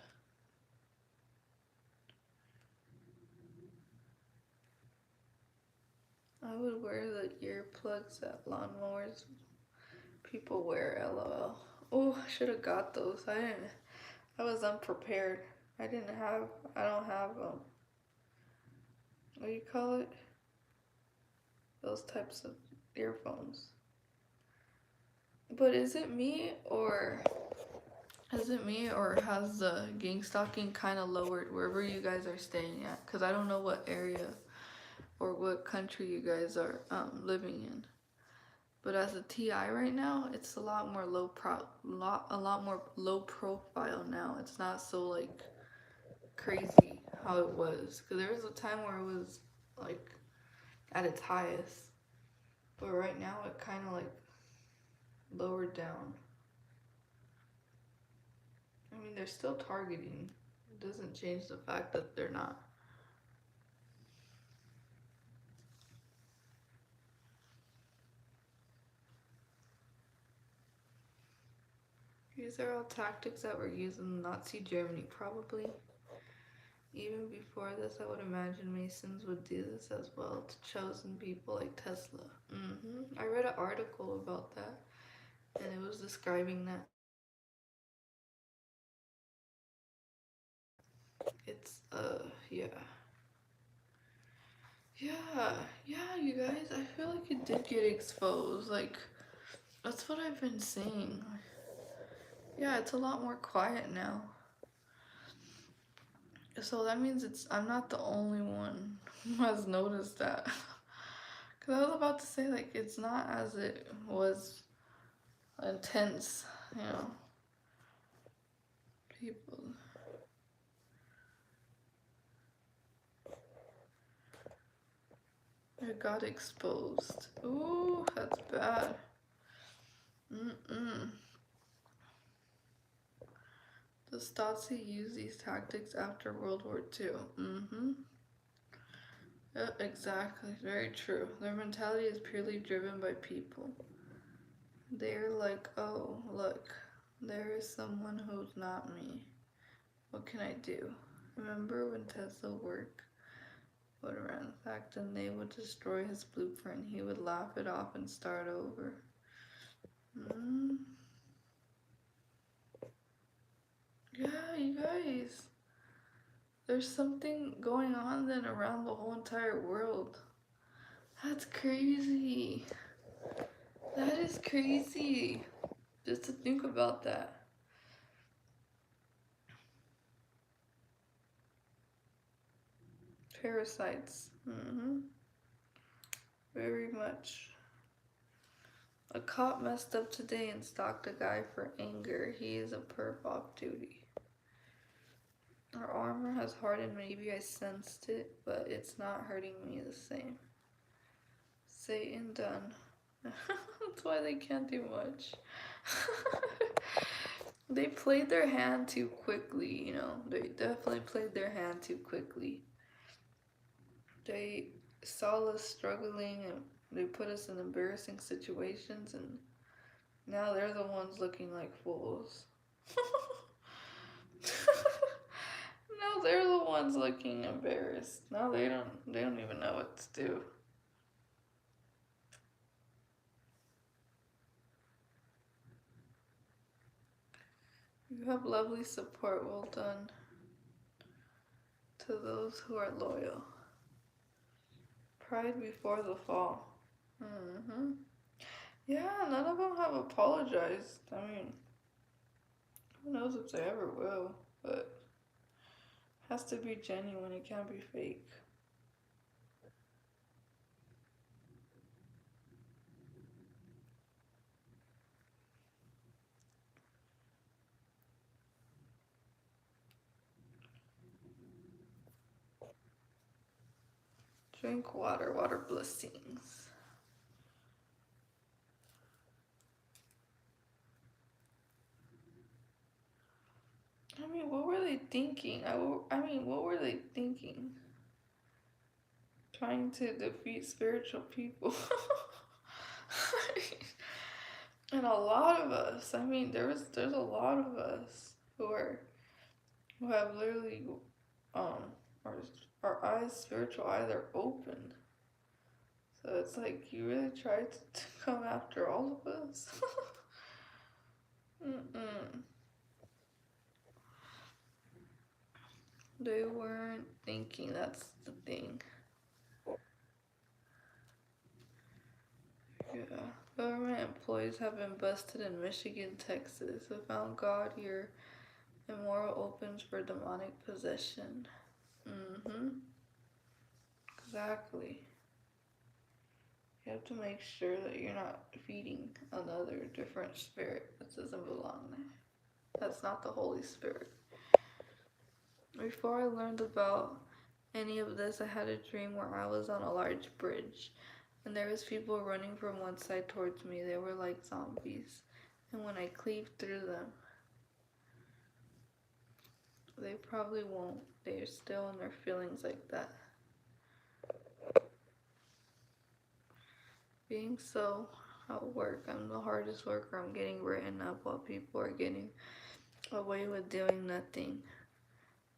I would wear the earplugs that lawnmowers people wear, lol. Oh, I should have got those. I didn't. I was unprepared. I don't have, what do you call it? Those types of earphones. But is it me, or has the gang stalking kind of lowered wherever you guys are staying at? Because I don't know what area or what country you guys are living in. But as a TI right now, it's a lot more a lot more low profile now. It's not so like crazy how it was. Because there was a time where it was like at its highest. But right now it kind of like lowered down. I mean, they're still targeting. It doesn't change the fact that they're not. These are all tactics that were used in Nazi Germany, probably. Even before this, I would imagine Masons would do this as well to chosen people like Tesla. I read an article about that, and it was describing that. It's, yeah. Yeah, you guys, I feel like it did get exposed. Like, that's what I've been saying. Yeah, it's a lot more quiet now. So that means I'm not the only one who has noticed that. Because I was about to say, like, it's not as it was intense, you know. People. It got exposed. Ooh, that's bad. The Stasi used these tactics after World War II. Yep, exactly. Very true. Their mentality is purely driven by people. They're like, oh, look, there is someone who's not me. What can I do? Remember when Tesla would ransack and they would destroy his blueprint? He would laugh it off and start over. Yeah, you guys. There's something going on then around the whole entire world. That's crazy. That is crazy. Just to think about that. Parasites. Very much. A cop messed up today and stalked a guy for anger. He is a perp off duty. Our armor has hardened. Maybe I sensed it, but it's not hurting me the same. Satan done. That's why they can't do much. They played their hand too quickly, you know. They definitely played their hand too quickly. They saw us struggling and they put us in embarrassing situations, and now they're the ones looking like fools. Now they're the ones looking embarrassed. Now they don't even know what to do. You have lovely support. Well done to those who are loyal. Pride before the fall. Yeah, none of them have apologized. I mean, who knows if they ever will, but it has to be genuine. It can't be fake. Drink water, water blessings. I mean, what were they thinking? I mean, what were they thinking? Trying to defeat spiritual people. And a lot of us, I mean, there's a lot of us who have literally um our eyes, spiritual eyes are open. So it's like you really tried to come after all of us. Mm-mm. They weren't thinking, that's the thing. Yeah. Government employees have been busted in Michigan, Texas. They found God here. Immoral opens for demonic possession. Mm-hmm. Exactly. You have to make sure that you're not feeding another different spirit that doesn't belong there. That's not the Holy Spirit. Before I learned about any of this, I had a dream where I was on a large bridge and there was people running from one side towards me. They were like zombies. And when I cleaved through them, they probably won't. They're still in their feelings like that. Being so at work, I'm the hardest worker. I'm getting written up while people are getting away with doing nothing.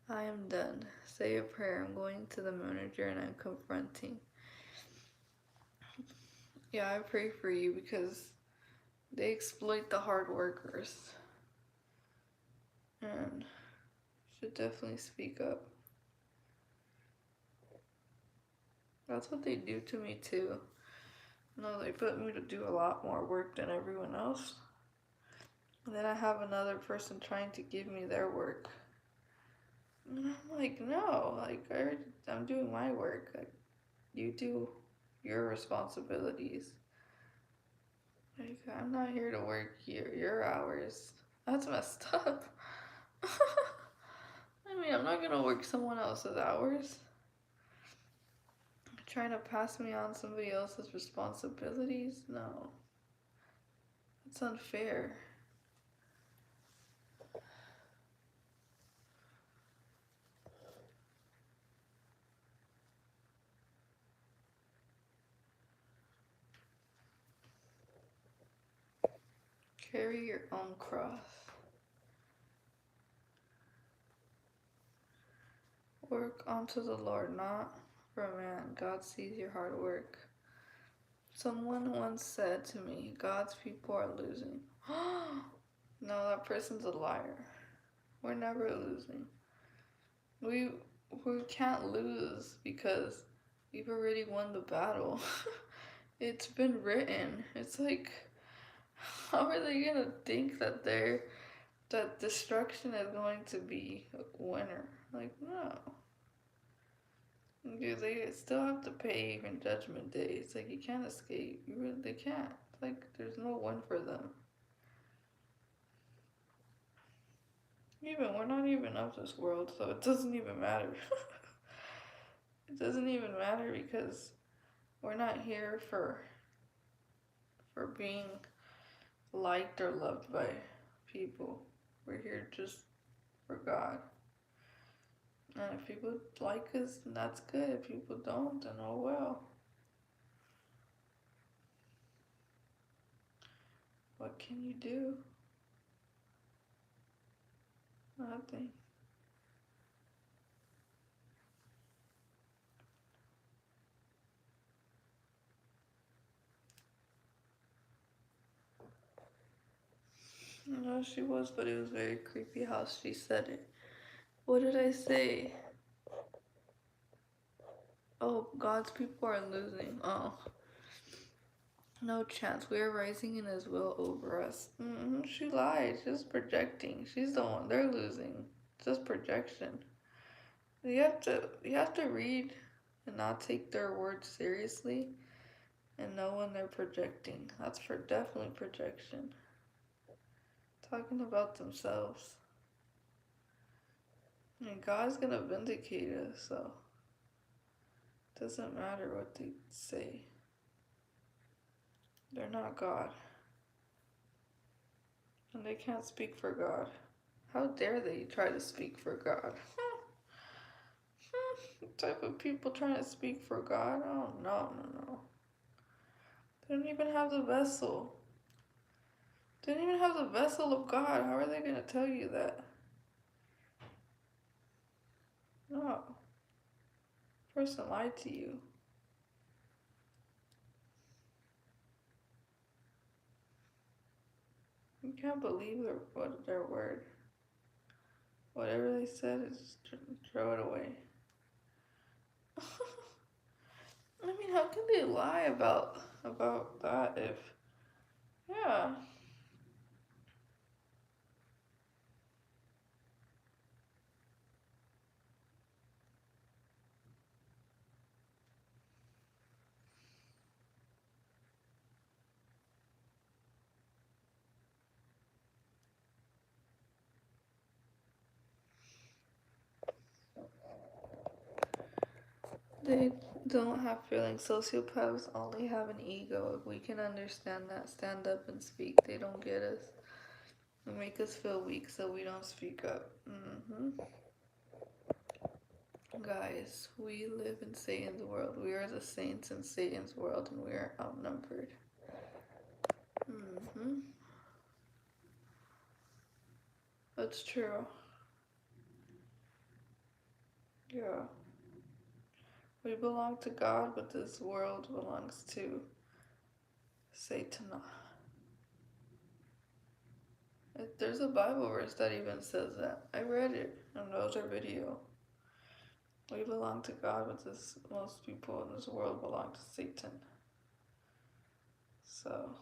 I am done. Say a prayer. I'm going to the manager and I'm confronting. Yeah, I pray for you because they exploit the hard workers. And should definitely speak up. That's what they do to me too. No, they put me to do a lot more work than everyone else. And then I have another person trying to give me their work. And I'm like, no, like I'm doing my work. Like, you do your responsibilities. Like, I'm not here to work your hours. That's messed up. I mean, I'm not gonna work someone else's hours. Trying to pass me on somebody else's responsibilities? No. It's unfair. Carry your own cross. Work unto the Lord, not for man. God sees your hard work. Someone once said to me, God's people are losing. No, that person's a liar. We're never losing. We can't lose because we've already won the battle. It's been written. It's like, how are they gonna think that that destruction is going to be a winner? Like, no. Dude, they still have to pay even Judgment Day. It's like you can't escape. They can't. Like, there's no win for them. Even we're not even of this world, so it doesn't even matter. It doesn't even matter because we're not here for being liked or loved by people. We're here just for God. And if people like us, then that's good. If people don't, then oh well. What can you do? Nothing. No, she was, but it was very creepy how she said it. What did I say? Oh, God's people are losing. Oh, no chance. We are rising in His will over us. She lied. She's projecting. She's the one. They're losing. Just projection. You have to read and not take their words seriously and know when they're projecting. That's for definitely projection. Talking about themselves. And God's gonna vindicate us, so it doesn't matter what they say. They're not God. And they can't speak for God. How dare they try to speak for God? What type of people trying to speak for God? Oh, no, no, no. They don't even have the vessel. They don't even have the vessel of God. How are they going to tell you that? No. Person lied to you. You can't believe their word. Whatever they said, just throw it away. I mean, how can they lie about that if, yeah. They don't have feelings. Sociopaths only have an ego. If we can understand that, stand up and speak. They don't get us. They make us feel weak so we don't speak up. Guys, we live in Satan's world. We are the saints in Satan's world and we are outnumbered. That's true. Yeah. We belong to God, but this world belongs to Satan. There's a Bible verse that even says that. I read it in another video. We belong to God, but most people in this world belong to Satan. So,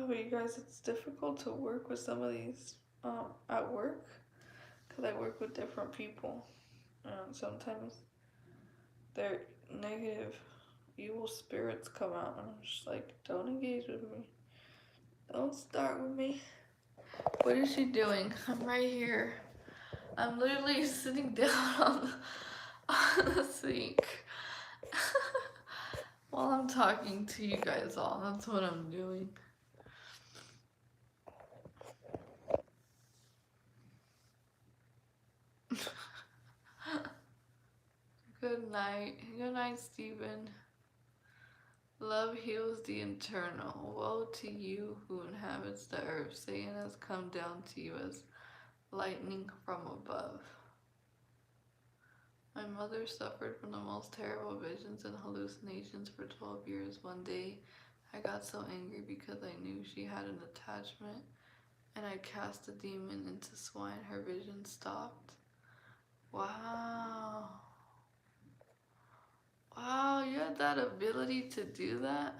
but you guys, it's difficult to work with some of these at work because I work with different people, and sometimes their negative, evil spirits come out, and I'm just like, don't engage with me. Don't start with me. What is she doing? I'm right here. I'm literally sitting down on the sink while I'm talking to you guys all. That's what I'm doing. Good night. Good night, Stephen. Love heals the internal. Woe to you who inhabits the earth. Satan has come down to you as lightning from above. My mother suffered from the most terrible visions and hallucinations for 12 years. One day, I got so angry because I knew she had an attachment, and I cast the demon into swine. Her vision stopped. Wow. Wow, you had that ability to do that?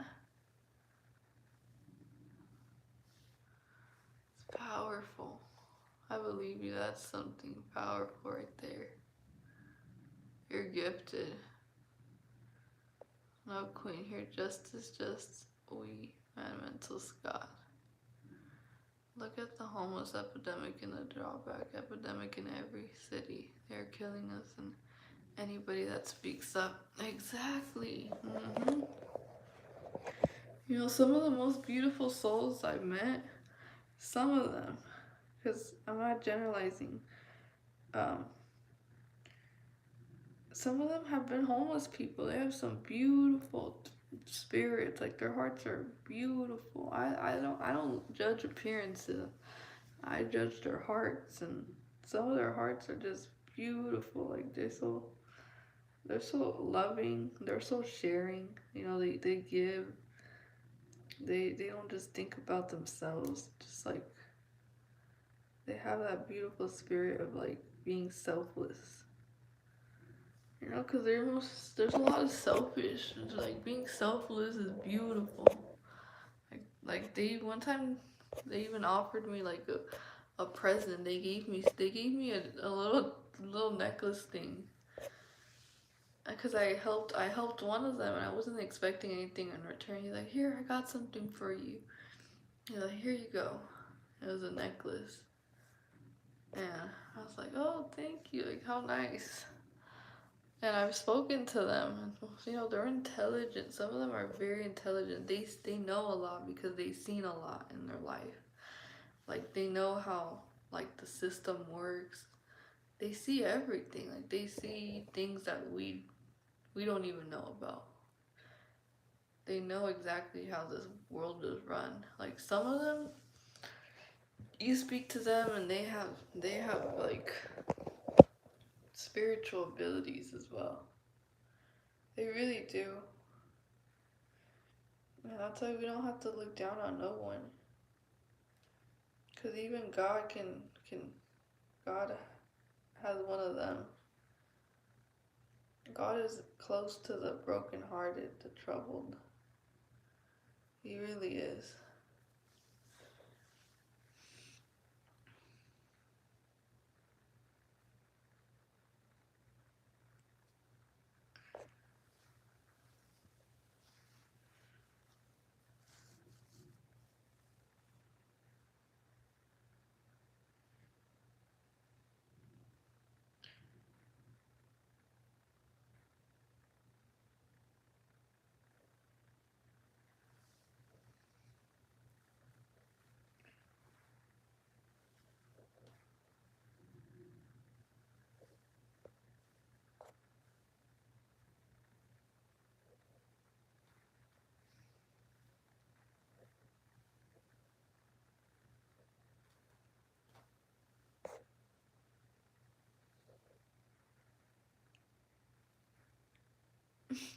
It's powerful. I believe you. That's something powerful right there. You're gifted. No queen here. Justice, just we, man, mental Scott. Look at the homeless epidemic and the drawback epidemic in every city. They're killing us and anybody that speaks up. Exactly. You know, some of the most beautiful souls I've met, some of them, because I'm not generalizing, some of them have been homeless people. They have some beautiful, spirits. Like their hearts are beautiful. I don't judge appearances. I judge their hearts, and some of their hearts are just beautiful. Like they're so loving. They're so sharing. They give. They don't just think about themselves. Just like they have that beautiful spirit of like being selfless. Because there's a lot of selfish. Like being selfless is beautiful. Like they one time they even offered me like a present. They gave me a little necklace thing because I helped one of them and I wasn't expecting anything in return. He's like, here, I got something for you. He's like, here you go. It was a necklace. And I was like, oh, thank you. Like, how nice. And I've spoken to them, and they're intelligent. Some of them are very intelligent. They know a lot because they've seen a lot in their life. Like they know how like the system works. They see everything. Like they see things that we don't even know about. They know exactly how this world is run. Like some of them, you speak to them and they have like spiritual abilities as well. They really do. And I'll tell you, we don't have to look down on no one. Cause even God has one of them. God is close to the brokenhearted, the troubled. He really is.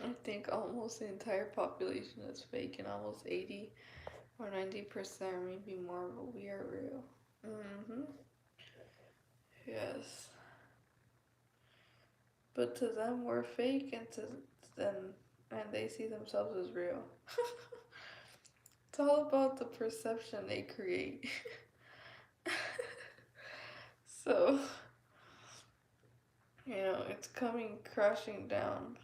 I think almost the entire population is fake, and almost 80 or 90%, or maybe more, but we are real. Mm-hmm. Yes. But to them, we're fake, and to them, and they see themselves as real. It's all about the perception they create. So, it's coming crashing down.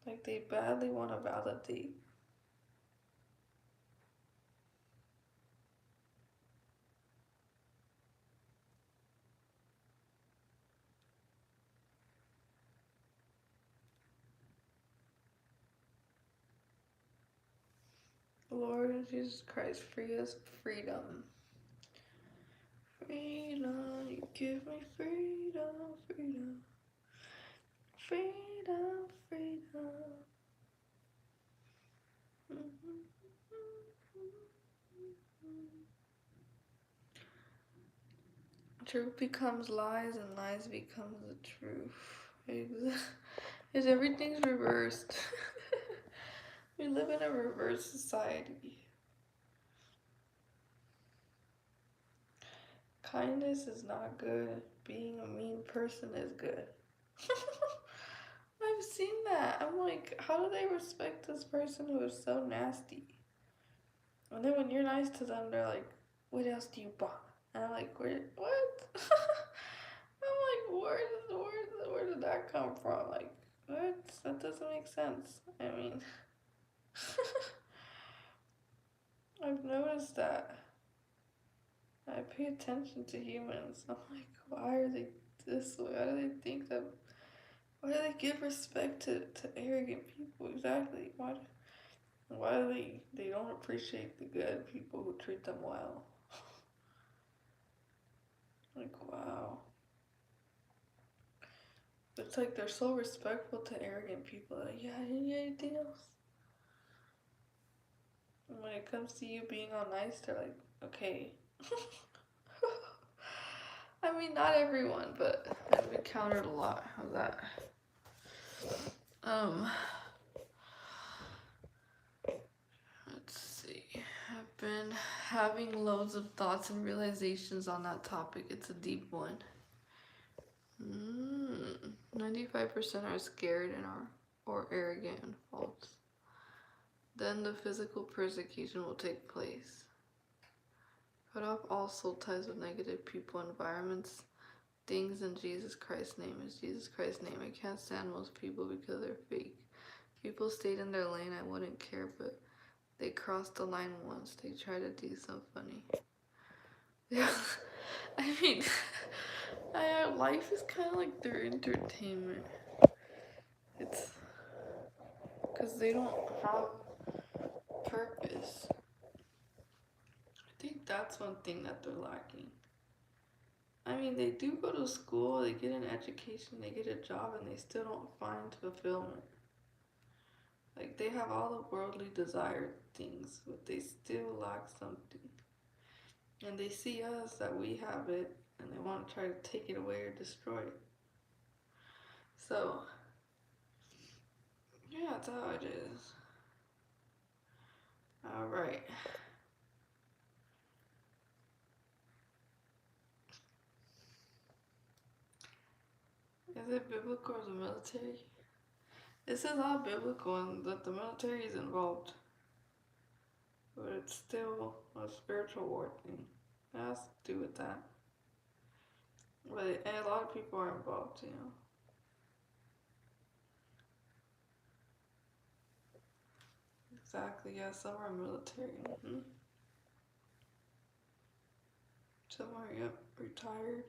Like they badly want to validate. Lord Jesus Christ, free us, freedom. Freedom, you give me freedom, freedom, freedom, freedom. Truth becomes lies and lies becomes the truth. Is everything's reversed. We live in a reverse society. Kindness is not good. Being a mean person is good. I've seen that. I'm like, how do they respect this person who is so nasty? And then when you're nice to them, they're like, what else do you buy? And I'm like, what? I'm like, where did that come from? Like, what? That doesn't make sense. I mean, I've noticed that. I pay attention to humans. I'm like, why are they this way? Why do they think that? Why do they give respect to arrogant people? Exactly. Why do they don't appreciate the good people who treat them well? Like, wow. it's like they're so respectful to arrogant people. Like, yeah, you need anything else? And when it comes to you being all nice, they're like, okay. I mean, not everyone, but I've encountered a lot of that. Um, let's see. I've been having loads of thoughts and realizations on that topic. It's a deep one. 95% are scared and are or arrogant and false. Then the physical persecution will take place. Cut off all soul ties with negative people, environments, things in Jesus Christ's name. Is Jesus Christ's name. I can't stand most people because they're fake. People stayed in their lane, I wouldn't care, but they crossed the line once. They tried to do something funny. Yeah, I mean, life is kind of like their entertainment. It's because they don't have purpose. I think that's one thing that they're lacking. I mean, they do go to school, they get an education, they get a job, and they still don't find fulfillment. Like, they have all the worldly desired things, but they still lack something. And they see us that we have it, and they want to try to take it away or destroy it. So, yeah, that's how it is. Alright. Is it biblical or the military? This is all biblical and that the military is involved. But it's still a spiritual war thing. It has to do with that. But and a lot of people are involved, you know. Exactly, yeah, some are military. Some are, yep, retired.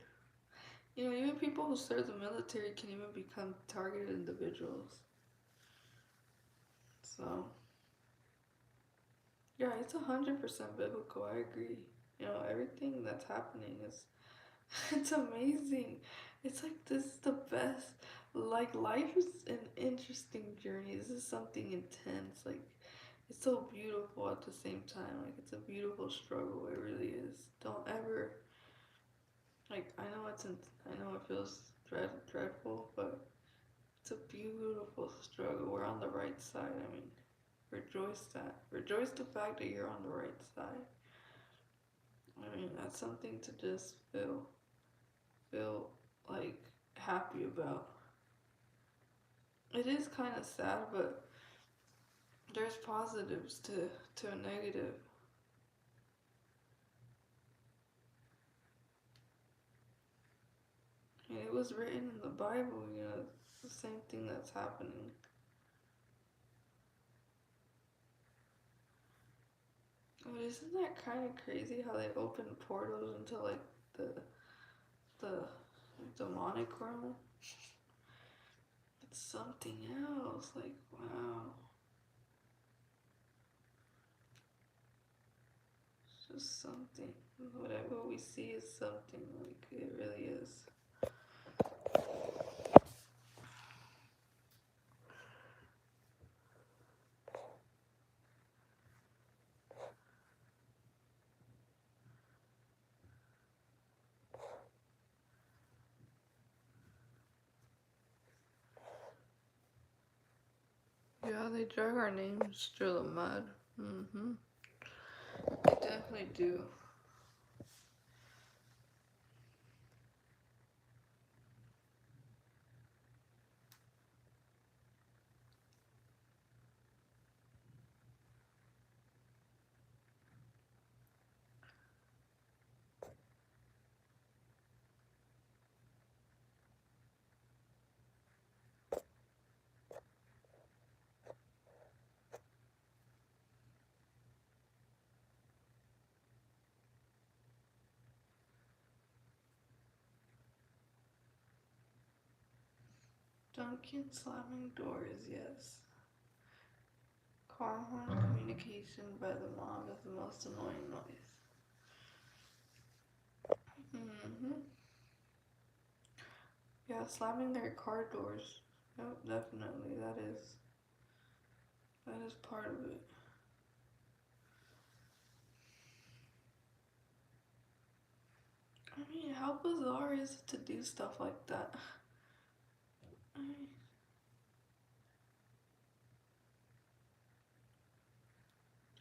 You know, even people who serve the military can even become targeted individuals. So, yeah, it's 100% biblical. I agree. You know, everything that's happening is, it's amazing. It's like this is the best. Like life is an interesting journey. This is something intense. Like it's so beautiful at the same time. Like it's a beautiful struggle. It really is. Don't ever like. I know it feels dreadful, but it's a beautiful struggle. We're on the right side. I mean, rejoice the fact that you're on the right side. I mean, that's something to just feel like happy about. It is kind of sad, but there's positives to a negative. And it was written in the Bible, you know, the same thing that's happening. But isn't that kind of crazy how they open portals into like the demonic realm? It's something else. Like wow, it's just something. Whatever we see is something. Like it really is. Yeah, they drag our names through the mud. They definitely do. Duncan slamming doors, yes. Car horn communication by the mom is the most annoying noise. Yeah, Yeah, slamming their car doors. Yep, definitely. That is part of it. I mean, how bizarre is it to do stuff like that? I mean,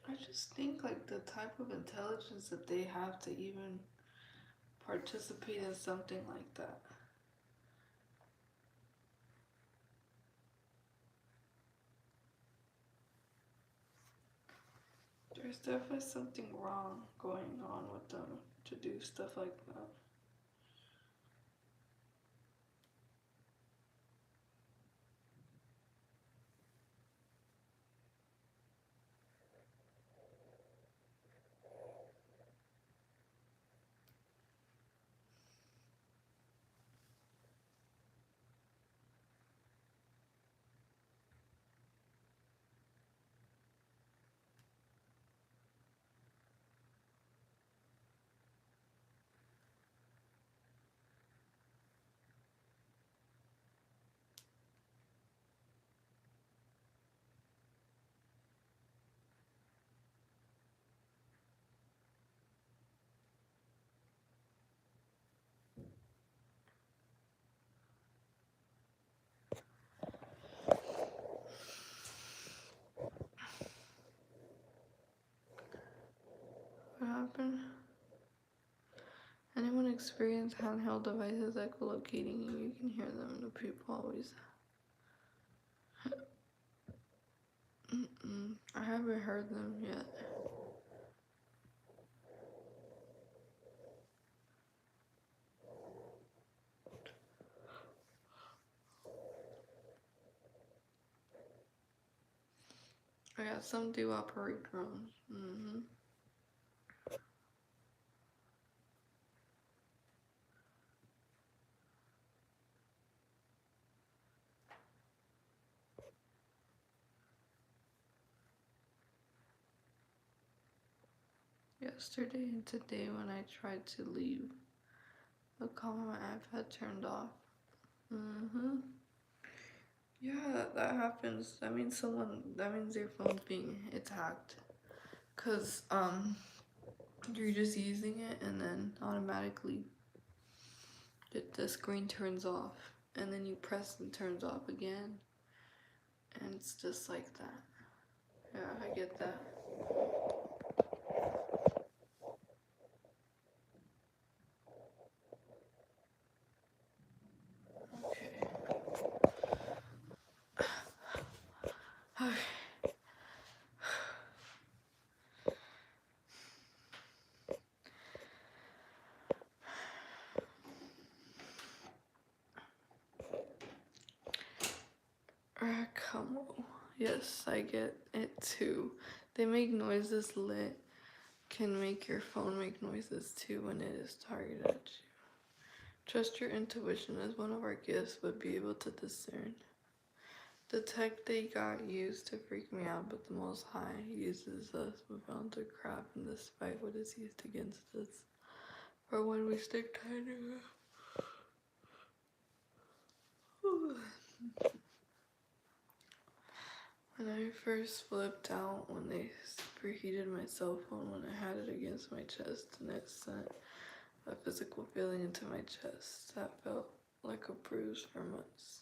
I just think like the type of intelligence that they have to even participate in something like that. There's definitely something wrong going on with them to do stuff like that. What happened? Anyone experience handheld devices echolocating you? You can hear them. The people always. I haven't heard them yet. Oh yeah, some do operate drones. Yesterday and today when I tried to leave, the call on my iPad turned off. Yeah, that happens. That means your phone's being attacked. Cause you're just using it and then automatically the screen turns off. And then you press and turns off again. And it's just like that. Yeah, I get that. Okay. Racamo. Yes, I get it too. They make noises lit. Can make your phone make noises too when it is targeted at you. Trust your intuition is one of our gifts, but be able to discern. The tech they got used to freak me out, but the Most High uses us. We found the crap in despite what is used against us. For when we stick tight to it. When I first flipped out when they superheated my cell phone when I had it against my chest and it sent a physical feeling into my chest that felt like a bruise for months.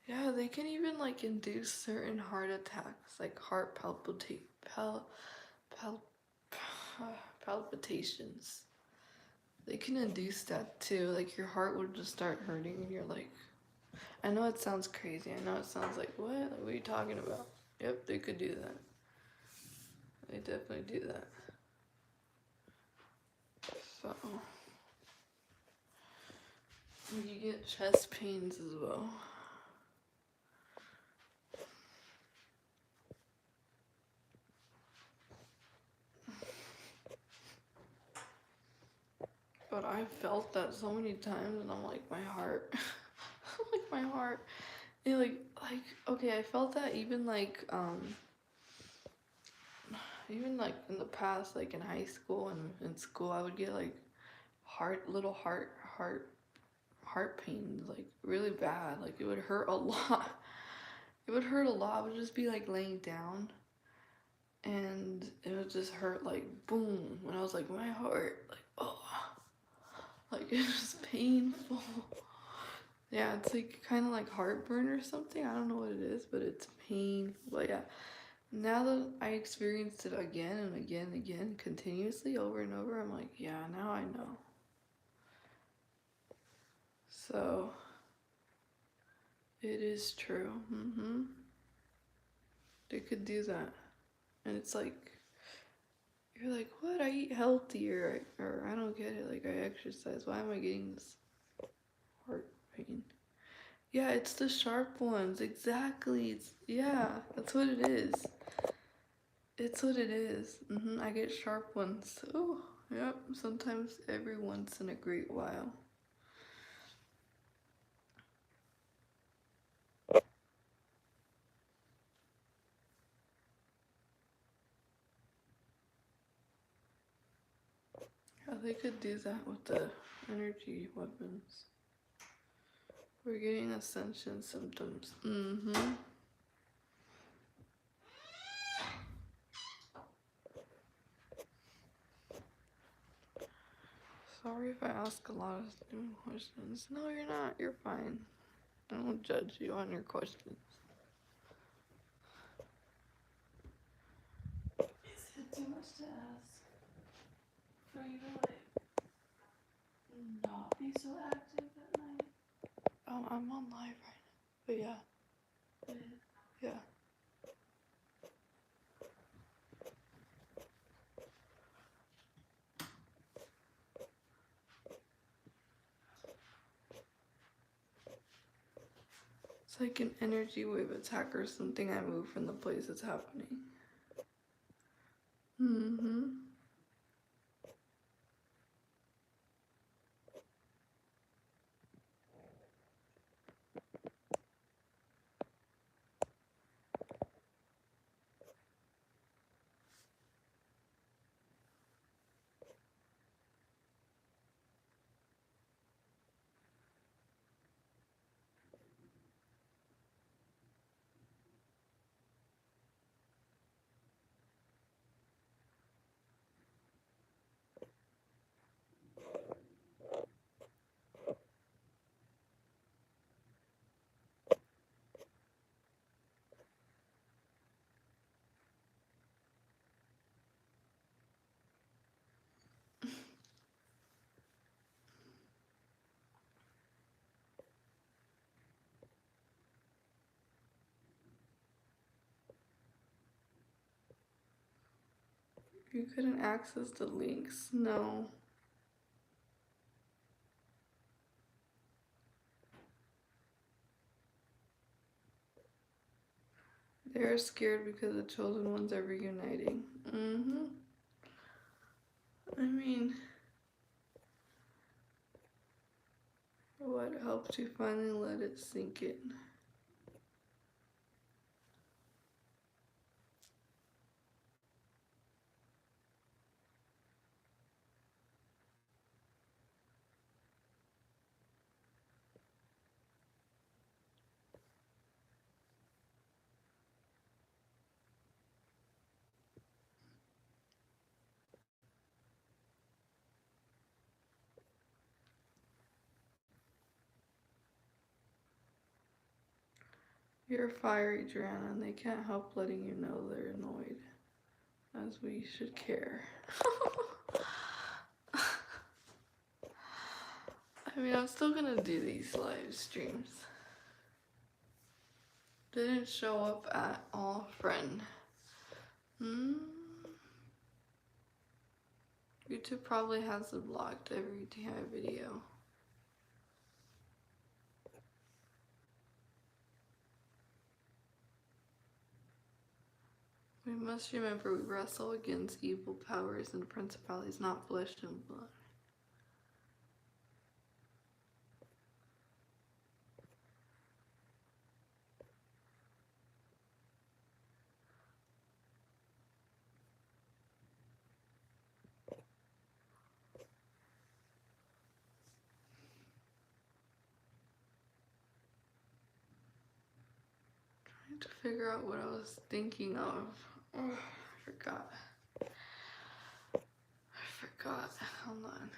Yeah, they can even like induce certain heart attacks, like heart palpitations. They can induce that too. Like your heart would just start hurting and you're like, I know it sounds crazy. I know it sounds like, what? Like, what are you talking about? Yep, they could do that. They definitely do that. So, you get chest pains as well. But I felt that so many times and I'm like, my heart. like my heart. It okay, I felt that even like in the past, like in high school and in school, I would get like heart heart pain, like really bad. Like it would hurt a lot. It would hurt a lot. I would just be like laying down and it would just hurt like boom. And I was like, my heart, like, oh, like it was painful. Yeah, it's like kind of like heartburn or something. I don't know what it is, but it's painful. But yeah, now that I experienced it again and again and again, continuously over and over, I'm like, yeah, now I know. So it is true. They could do that. And it's like, you're like, what? I eat healthier, or I don't get it. Like, I exercise. Why am I getting this heart pain? Yeah, it's the sharp ones. Exactly. Yeah, that's what it is. It's what it is. I get sharp ones. Oh, yep. Sometimes every once in a great while. Yeah, they could do that with the energy weapons. We're getting ascension symptoms. Sorry if I ask a lot of stupid questions. No, you're not. You're fine. I won't judge you on your questions. Is it too much to ask for you to like not be so active at night? I'm on live right now. But yeah. It is. Yeah. It's like an energy wave attack or something. I move from the place it's happening. You couldn't access the links. No. They're scared because the chosen ones are reuniting. I mean, what helped you finally let it sink in? You're fiery, Joanna, and they can't help letting you know they're annoyed. As we should care. I mean, I'm still gonna do these live streams. Didn't show up at all, friend. YouTube probably has it blocked every video. We must remember we wrestle against evil powers and principalities, not flesh and blood. have to figure out what I was thinking of. Oh, I forgot. Hold on.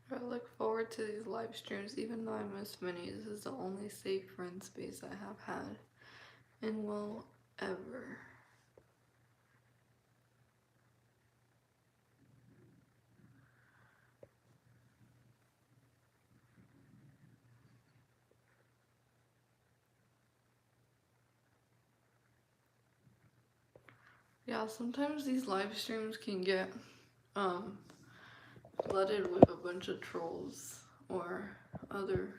I look forward to these live streams, even though I miss many. This is the only safe friend space I have had and will ever. Yeah, sometimes these live streams can get flooded with a bunch of trolls or other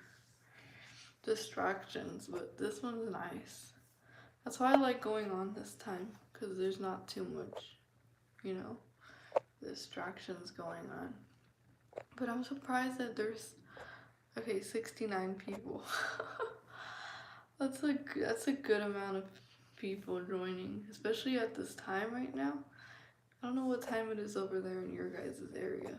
distractions, but this one's nice. That's why I like going on this time, because there's not too much, you know, distractions going on. But I'm surprised that there's, okay, 69 people. That's a good amount of people joining, especially at this time right now. I don't know what time it is over there in your guys' area.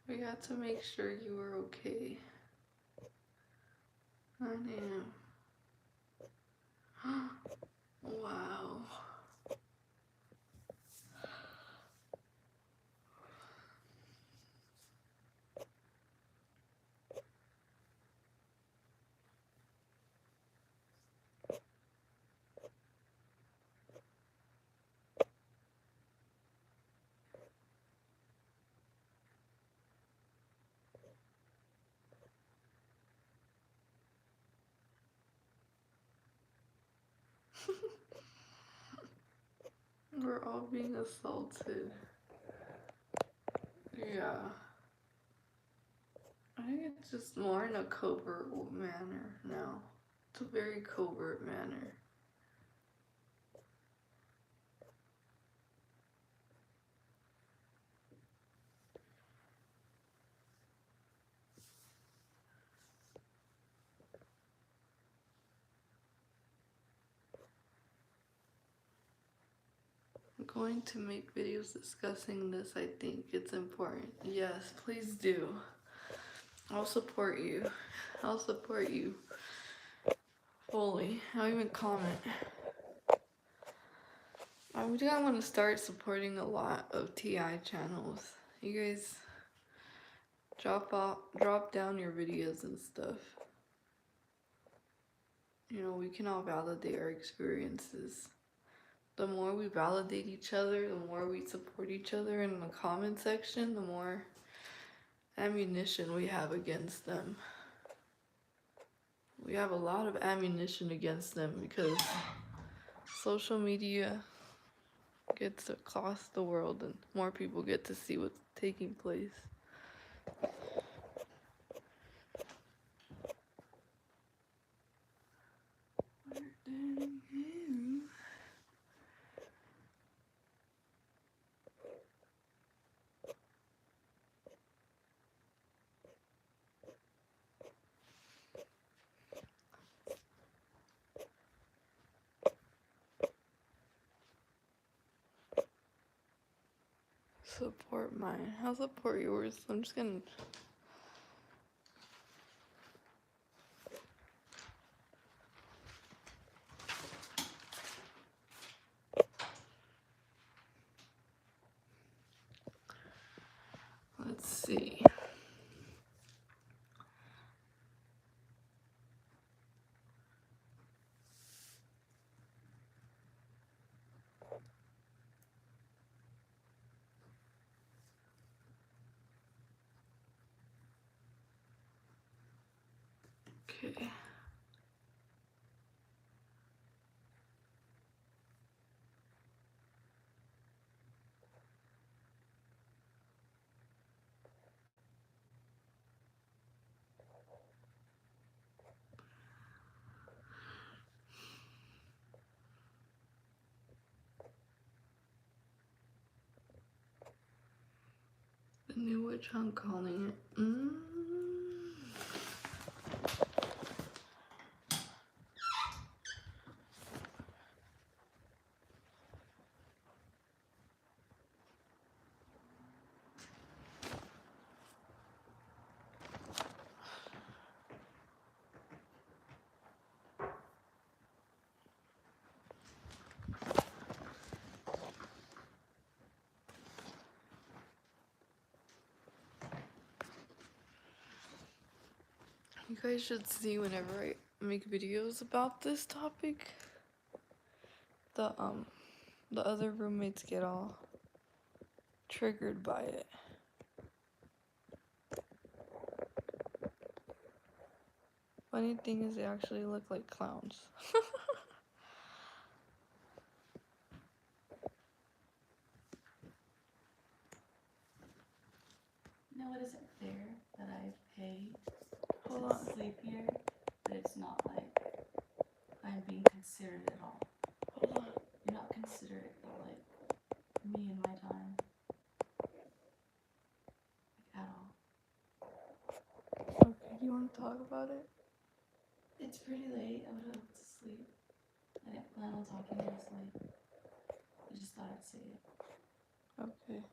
We had to make sure you were okay. I am. Wow. We're all being assaulted. Yeah. I think it's just more in a covert manner now. It's a very covert manner. I'm going to make videos discussing this. I think it's important. Yes, please do. I'll support you. I'll support you fully. I'll even comment. I think I want to start supporting a lot of TI channels. You guys drop down your videos and stuff. You know, we can all validate our experiences. The more we validate each other, the more we support each other in the comment section, the more ammunition we have against them. We have a lot of ammunition against them because social media gets across the world and more people get to see what's taking place. Support mine. I'll support yours. I'm just gonna. Let's see. Okay. which I'm calling it. You guys should see whenever I make videos about this topic. The other roommates get all triggered by it. Funny thing is they actually look like clowns. You know what isn't fair? That I pay Hold to on. sleep here, but it's not like I'm being considerate at all. Hold on. You're not considerate of like me and my time. Like at all. Okay, do you want to talk about it? It's pretty late. I would have to sleep. I didn't plan on talking this late. I just thought I'd say it. Okay.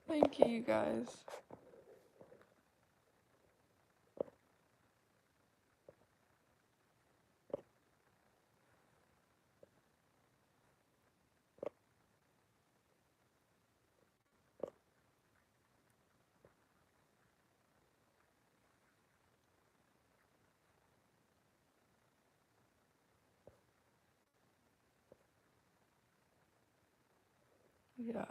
Thank you, you guys. Yeah.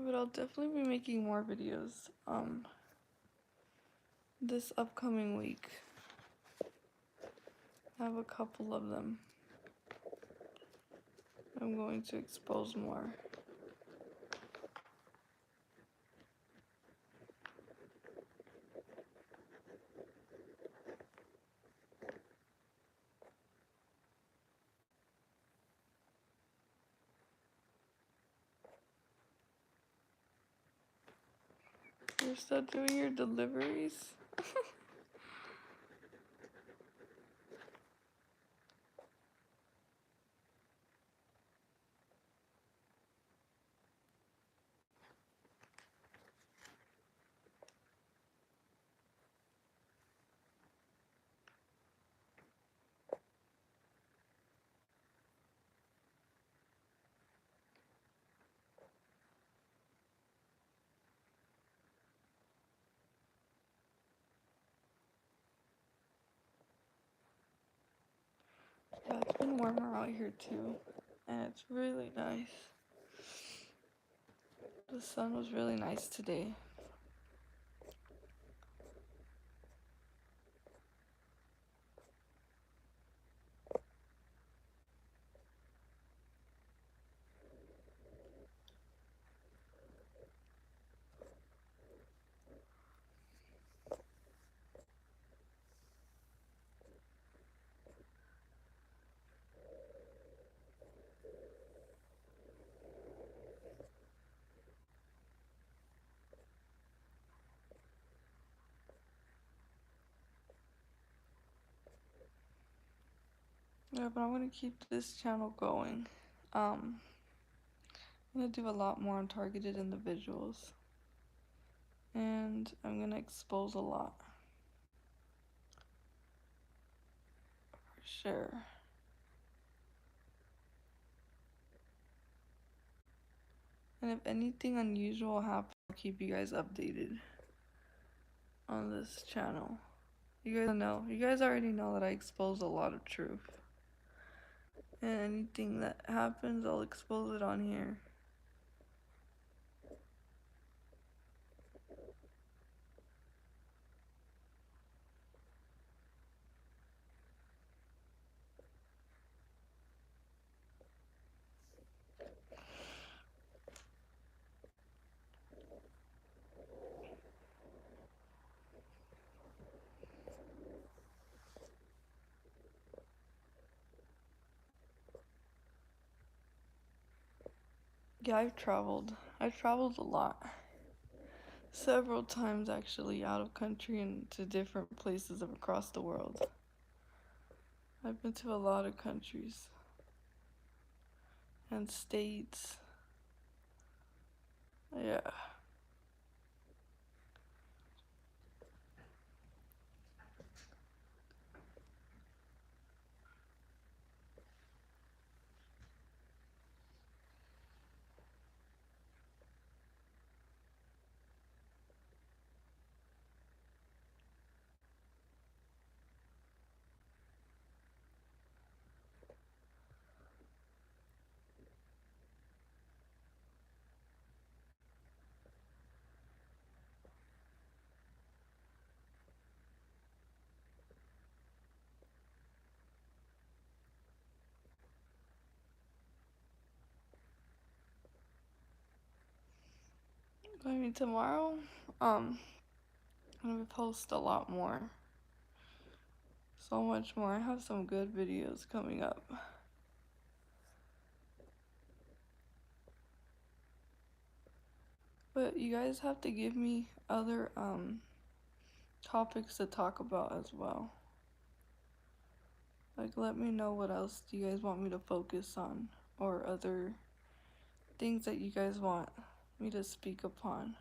But I'll definitely be making more videos this upcoming week. I have a couple of them. I'm going to expose more. You're still doing your deliveries? Yeah, it's been warmer out here too, and it's really nice. The sun was really nice today. Yeah, but I'm gonna keep this channel going. I'm gonna do a lot more on targeted individuals, and I'm gonna expose a lot. For sure. And if anything unusual happens, I'll keep you guys updated on this channel. You guys know, you guys already know that I expose a lot of truth. And anything that happens, I'll expose it on here. Yeah, I've traveled. I've traveled a lot. Several times actually, out of country and to different places across the world. I've been to a lot of countries and states. Yeah. I mean, tomorrow, I'm gonna post a lot more. So much more. I have some good videos coming up. But you guys have to give me other topics to talk about as well. Like, let me know what else do you guys want me to focus on, or other things that you guys want me to speak upon.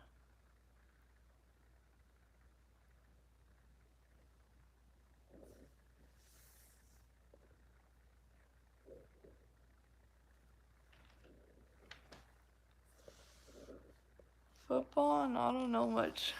Football, and I don't know much.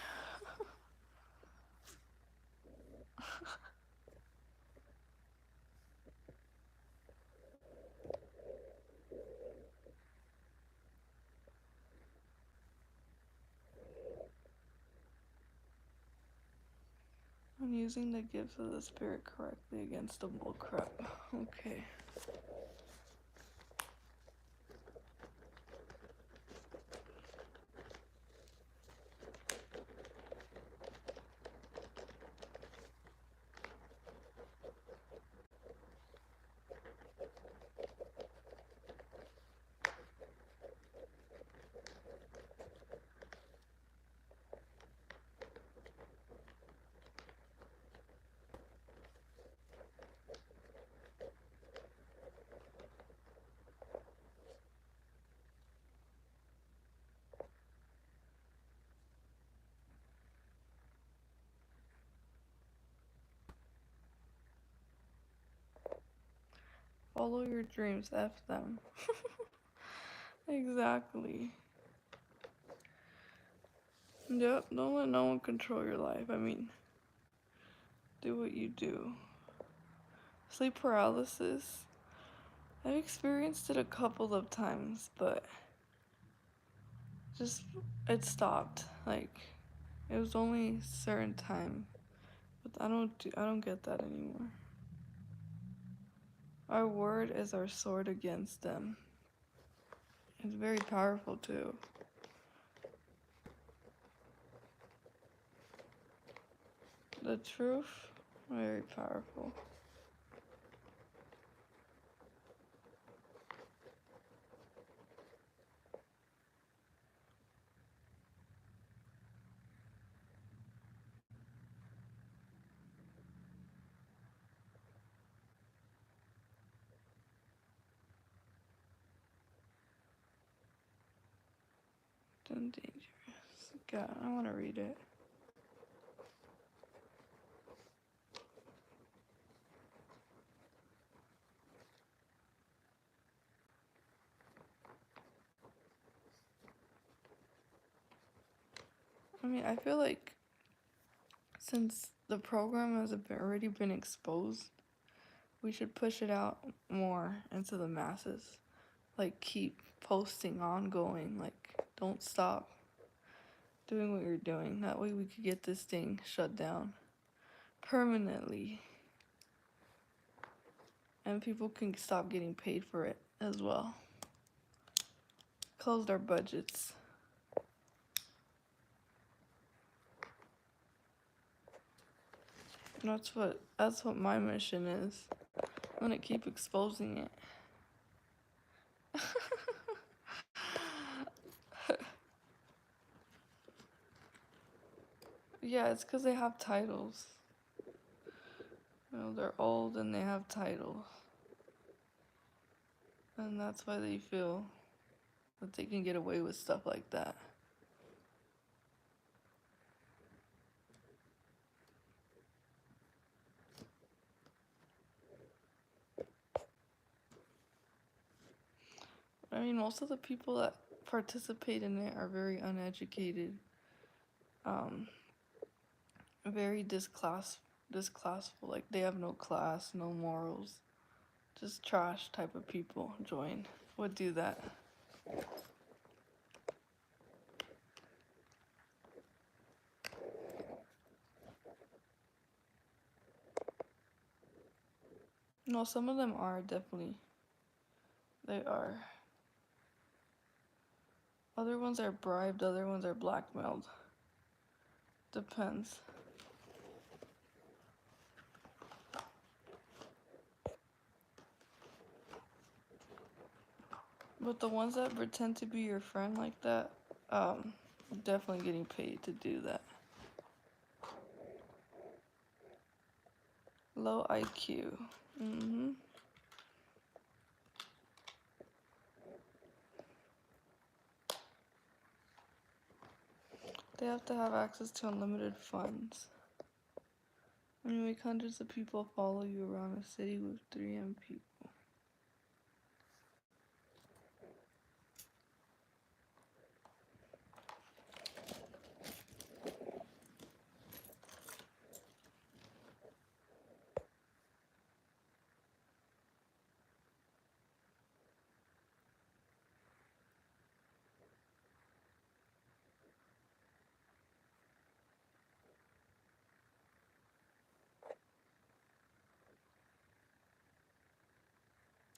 I'm using the gifts of the spirit correctly against the bullcrap. Okay. Follow your dreams. F them. Exactly. Yep. Don't let no one control your life. I mean, do what you do. Sleep paralysis. I've experienced it a couple of times, but just it stopped. Like it was only a certain time, but I don't get that anymore. Our word is our sword against them. It's very powerful too. The truth, very powerful. And dangerous. God, I want to read it. I mean, I feel like since the program has already been exposed, we should push it out more into the masses. Like, keep posting ongoing. Like, don't stop doing what you're doing. That way we could get this thing shut down permanently. And people can stop getting paid for it as well. Close their budgets. That's what my mission is. I'm gonna keep exposing it. Yeah, it's because they have titles. You know, they're old and they have titles. And that's why they feel that they can get away with stuff like that. I mean, most of the people that participate in it are very uneducated, um, very disclassful. Like they have no class, no morals, just trash type of people join. Would do that. No, some of them are definitely. They are. Other ones are bribed. Other ones are blackmailed. Depends. But the ones that pretend to be your friend like that, definitely getting paid to do that. Low IQ. They have to have access to unlimited funds. When you make hundreds of people follow you around a city with 3M people.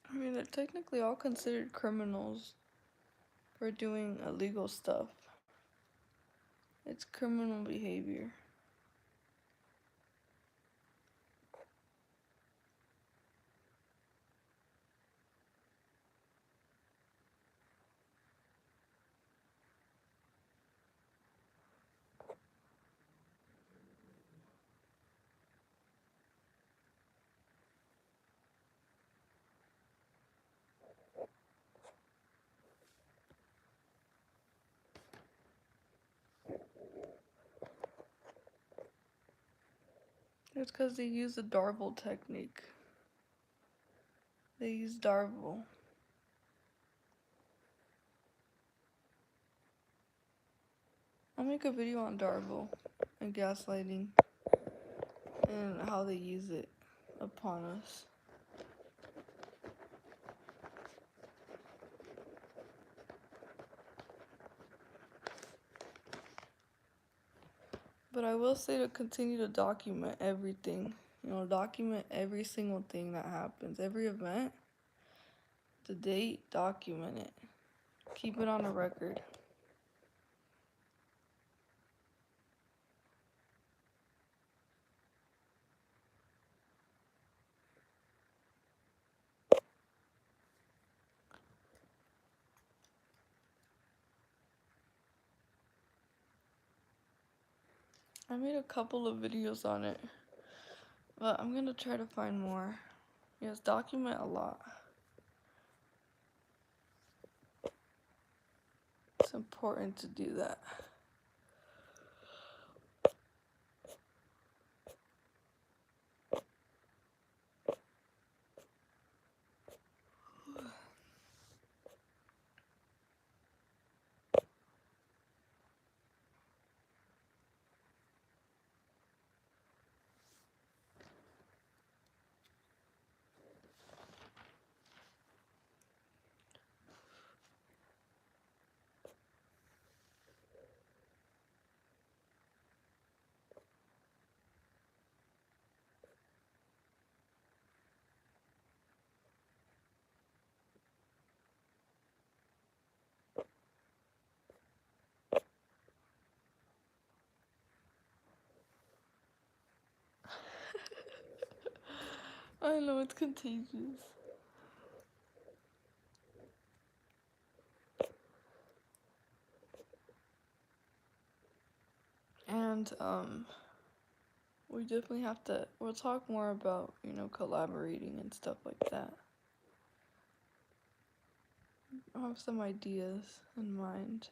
I mean, they're technically all considered criminals for doing illegal stuff. It's criminal behavior. It's because they use the Darble technique. They use Darvel. I'll make a video on Darvel and gaslighting and how they use it upon us. But I will say to continue to document everything. Document every single thing that happens. Every event, the date, document it. Keep it on a record. I made a couple of videos on it, but I'm gonna try to find more. Yes, document a lot. It's important to do that. I know it's contagious. And we definitely we'll talk more about, collaborating and stuff like that. I have some ideas in mind.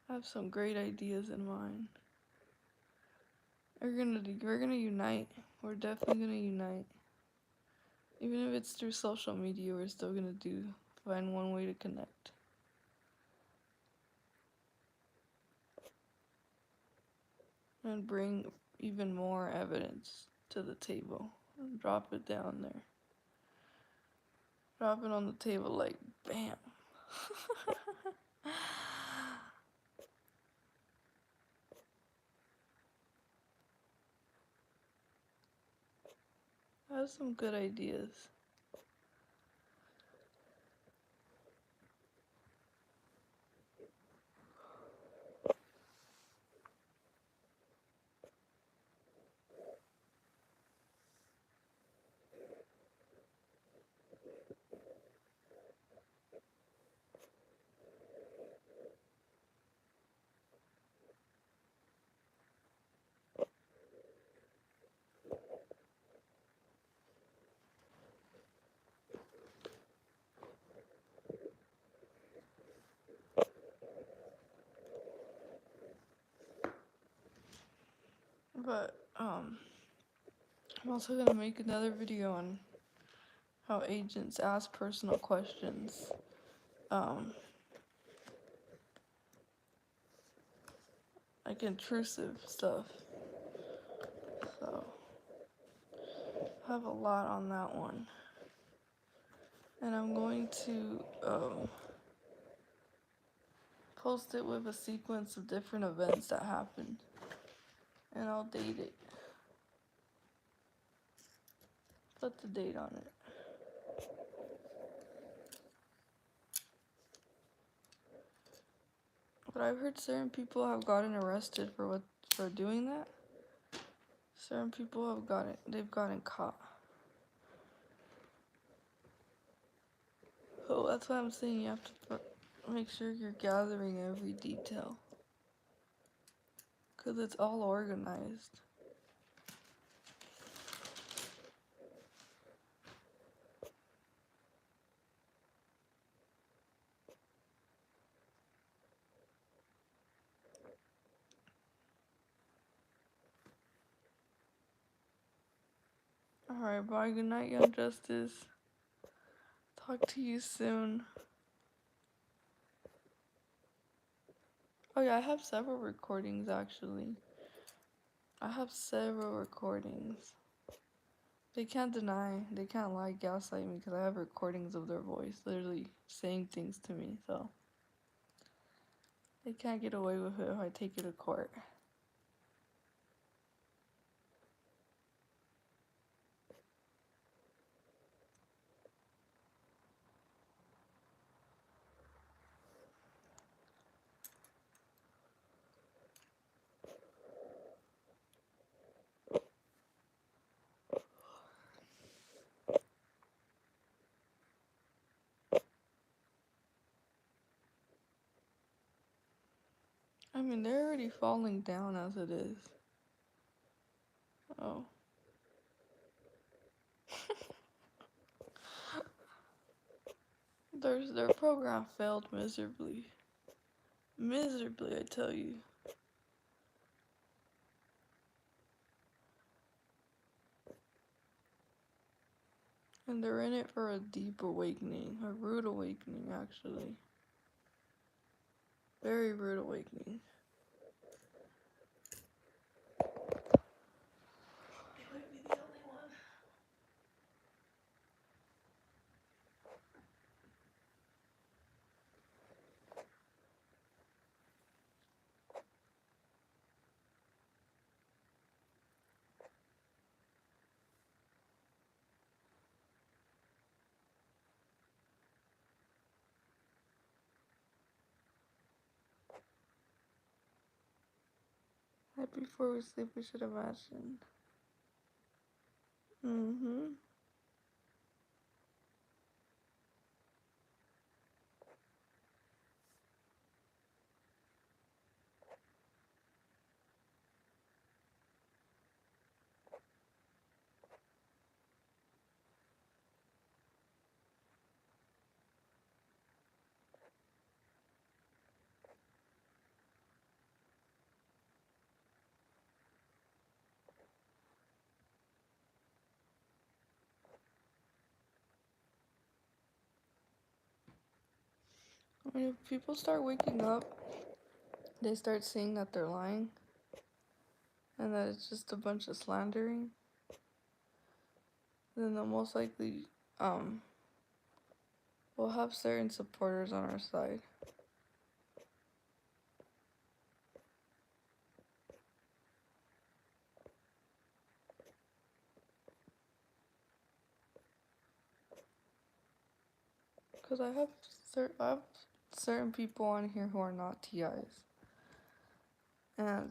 I have some great ideas in mind. We're gonna unite. We're definitely gonna unite. Even if it's through social media, we're still gonna find one way to connect. And bring even more evidence to the table. And drop it down there. Drop it on the table like bam. I have some good ideas. But I'm also gonna make another video on how agents ask personal questions. Like intrusive stuff. So I have a lot on that one. And I'm going to post it with a sequence of different events that happened. And I'll date it. Put the date on it. But I've heard certain people have gotten arrested for doing that. Certain people they've gotten caught. So that's why I'm saying you have to make sure you're gathering every detail. Because it's all organized. Alright, bye. Good night, Young Justice. Talk to you soon. Oh yeah, I have several recordings actually. I have several recordings. They can't lie, gaslight me because I have recordings of their voice literally saying things to me, so they can't get away with it if I take it to court. I mean, they're already falling down as it is. Oh. Their program failed miserably. Miserably, I tell you. And they're in it for a deep awakening. A rude awakening, actually. Very rude awakening. They wouldn't be the only one. Right before we sleep, we should imagine. Mm-hmm. I mean, if people start waking up, they start seeing that they're lying. And that it's just a bunch of slandering. Then they'll most likely, we'll have certain supporters on our side. Because I have certain people on here who are not TIs. And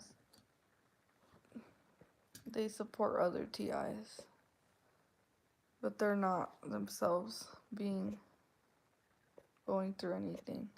they support other TIs. But they're not themselves going through anything.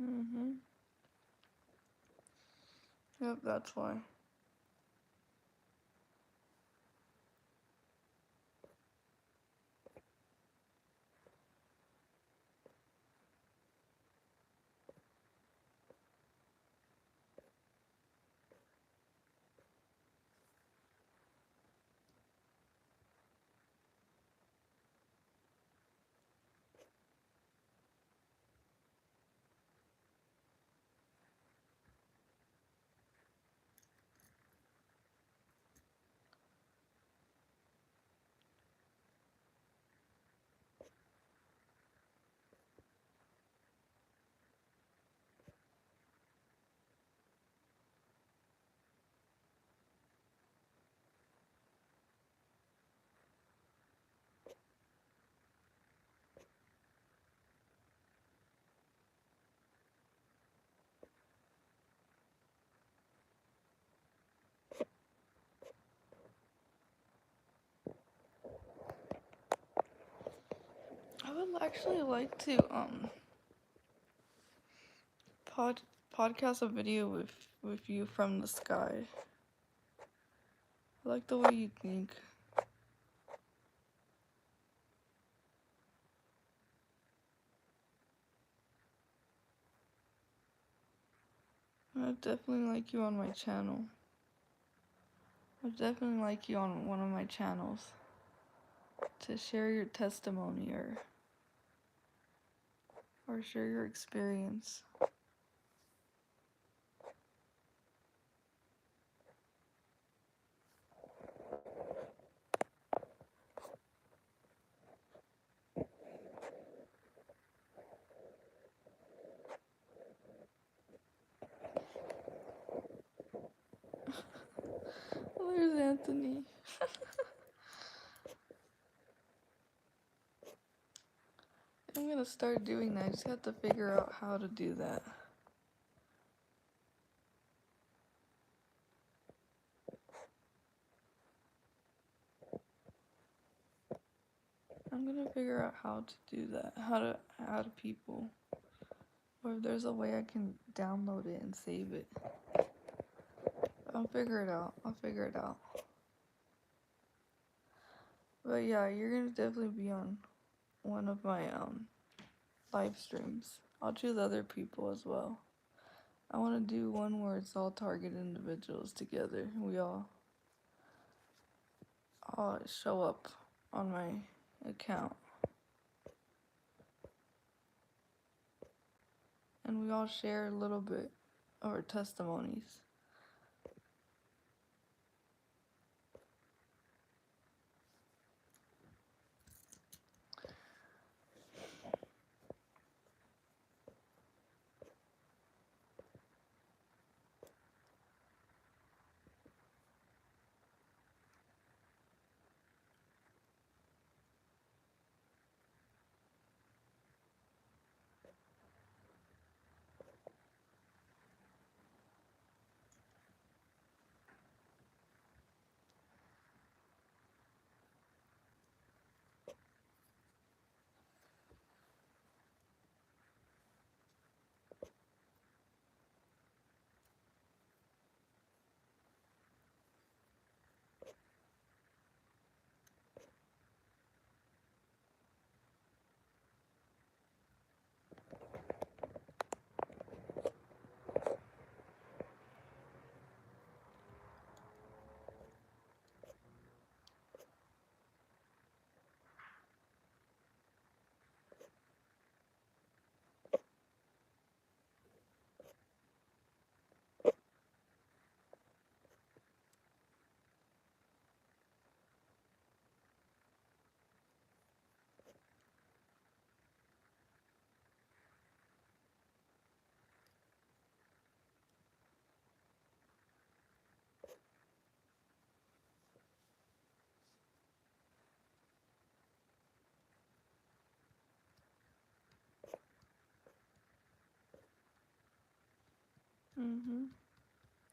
Mm-hmm. Yep, that's why. would actually like to podcast a video with you from the sky. I like the way you think. I definitely like you on my channel. I definitely like you on one of my channels to share your testimony or share your experience. There's Anthony. I'm gonna start doing that. I just have to figure out how to do that. I'm gonna figure out how to do that. How to add people. Or if there's a way I can download it and save it. I'll figure it out. I'll figure it out. But yeah, you're gonna definitely be on one of my live streams. I'll choose other people as well. I want to do one where it's all target individuals together. We all show up on my account. And we all share a little bit of our testimonies.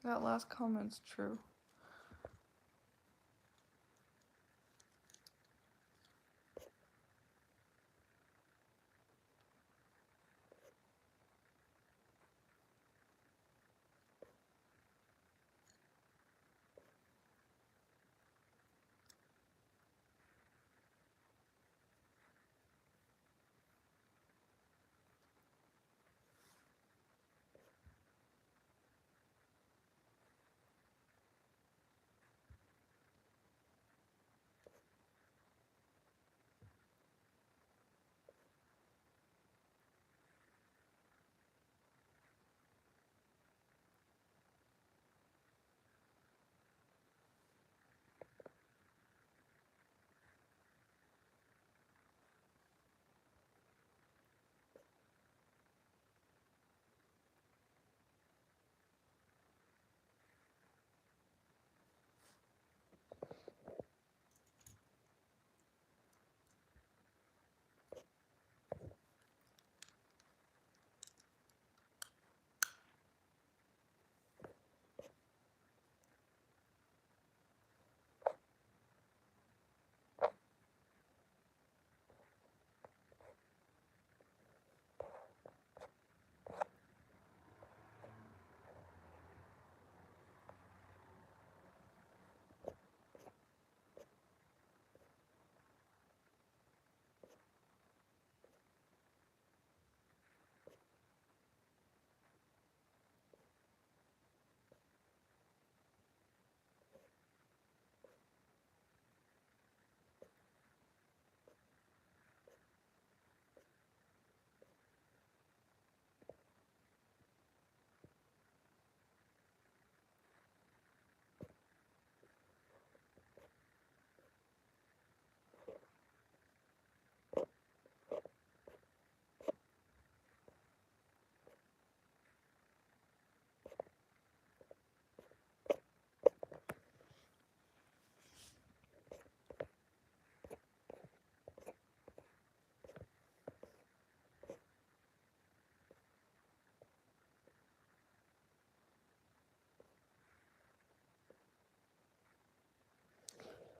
That last comment's true.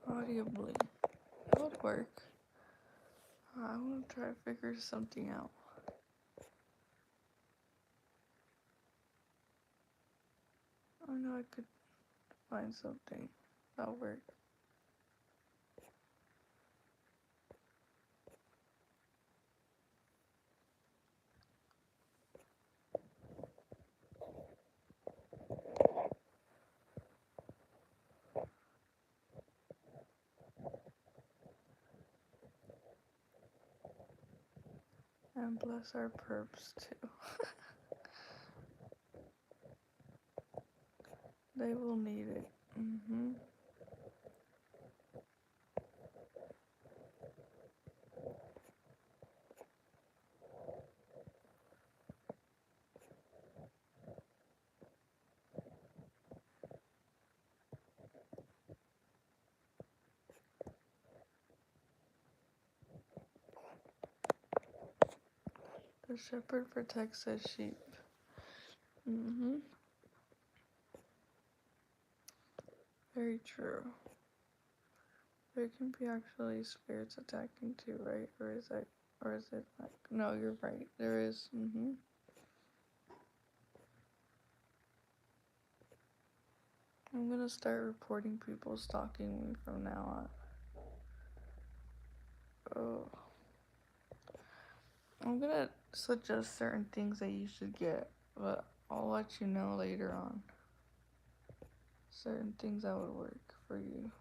audibly. That would work. I want to try to figure something out. I know I could find something that'll work. And bless our perps too. They will need it. The shepherd protects his sheep. Very true. There can be actually spirits attacking too, right? Or is it like, no, you're right. There is. I'm gonna start reporting people stalking me from now on. Oh. I'm gonna suggest certain things that you should get, but I'll let you know later on. Certain things that would work for you.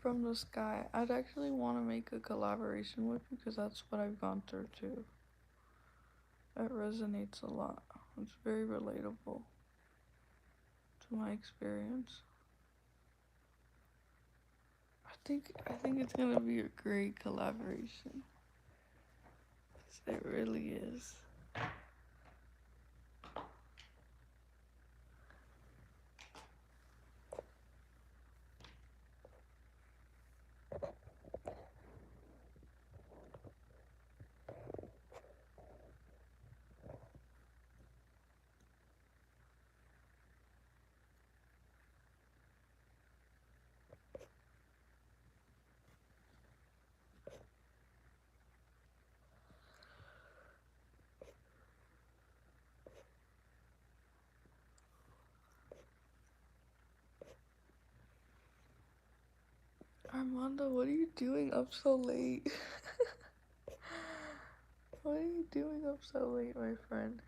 From the sky, I'd actually want to make a collaboration with you because that's what I've gone through too. It resonates a lot. It's very relatable to my experience. I think it's gonna be a great collaboration. It really is. Armando, what are you doing up so late? What are you doing up so late, my friend?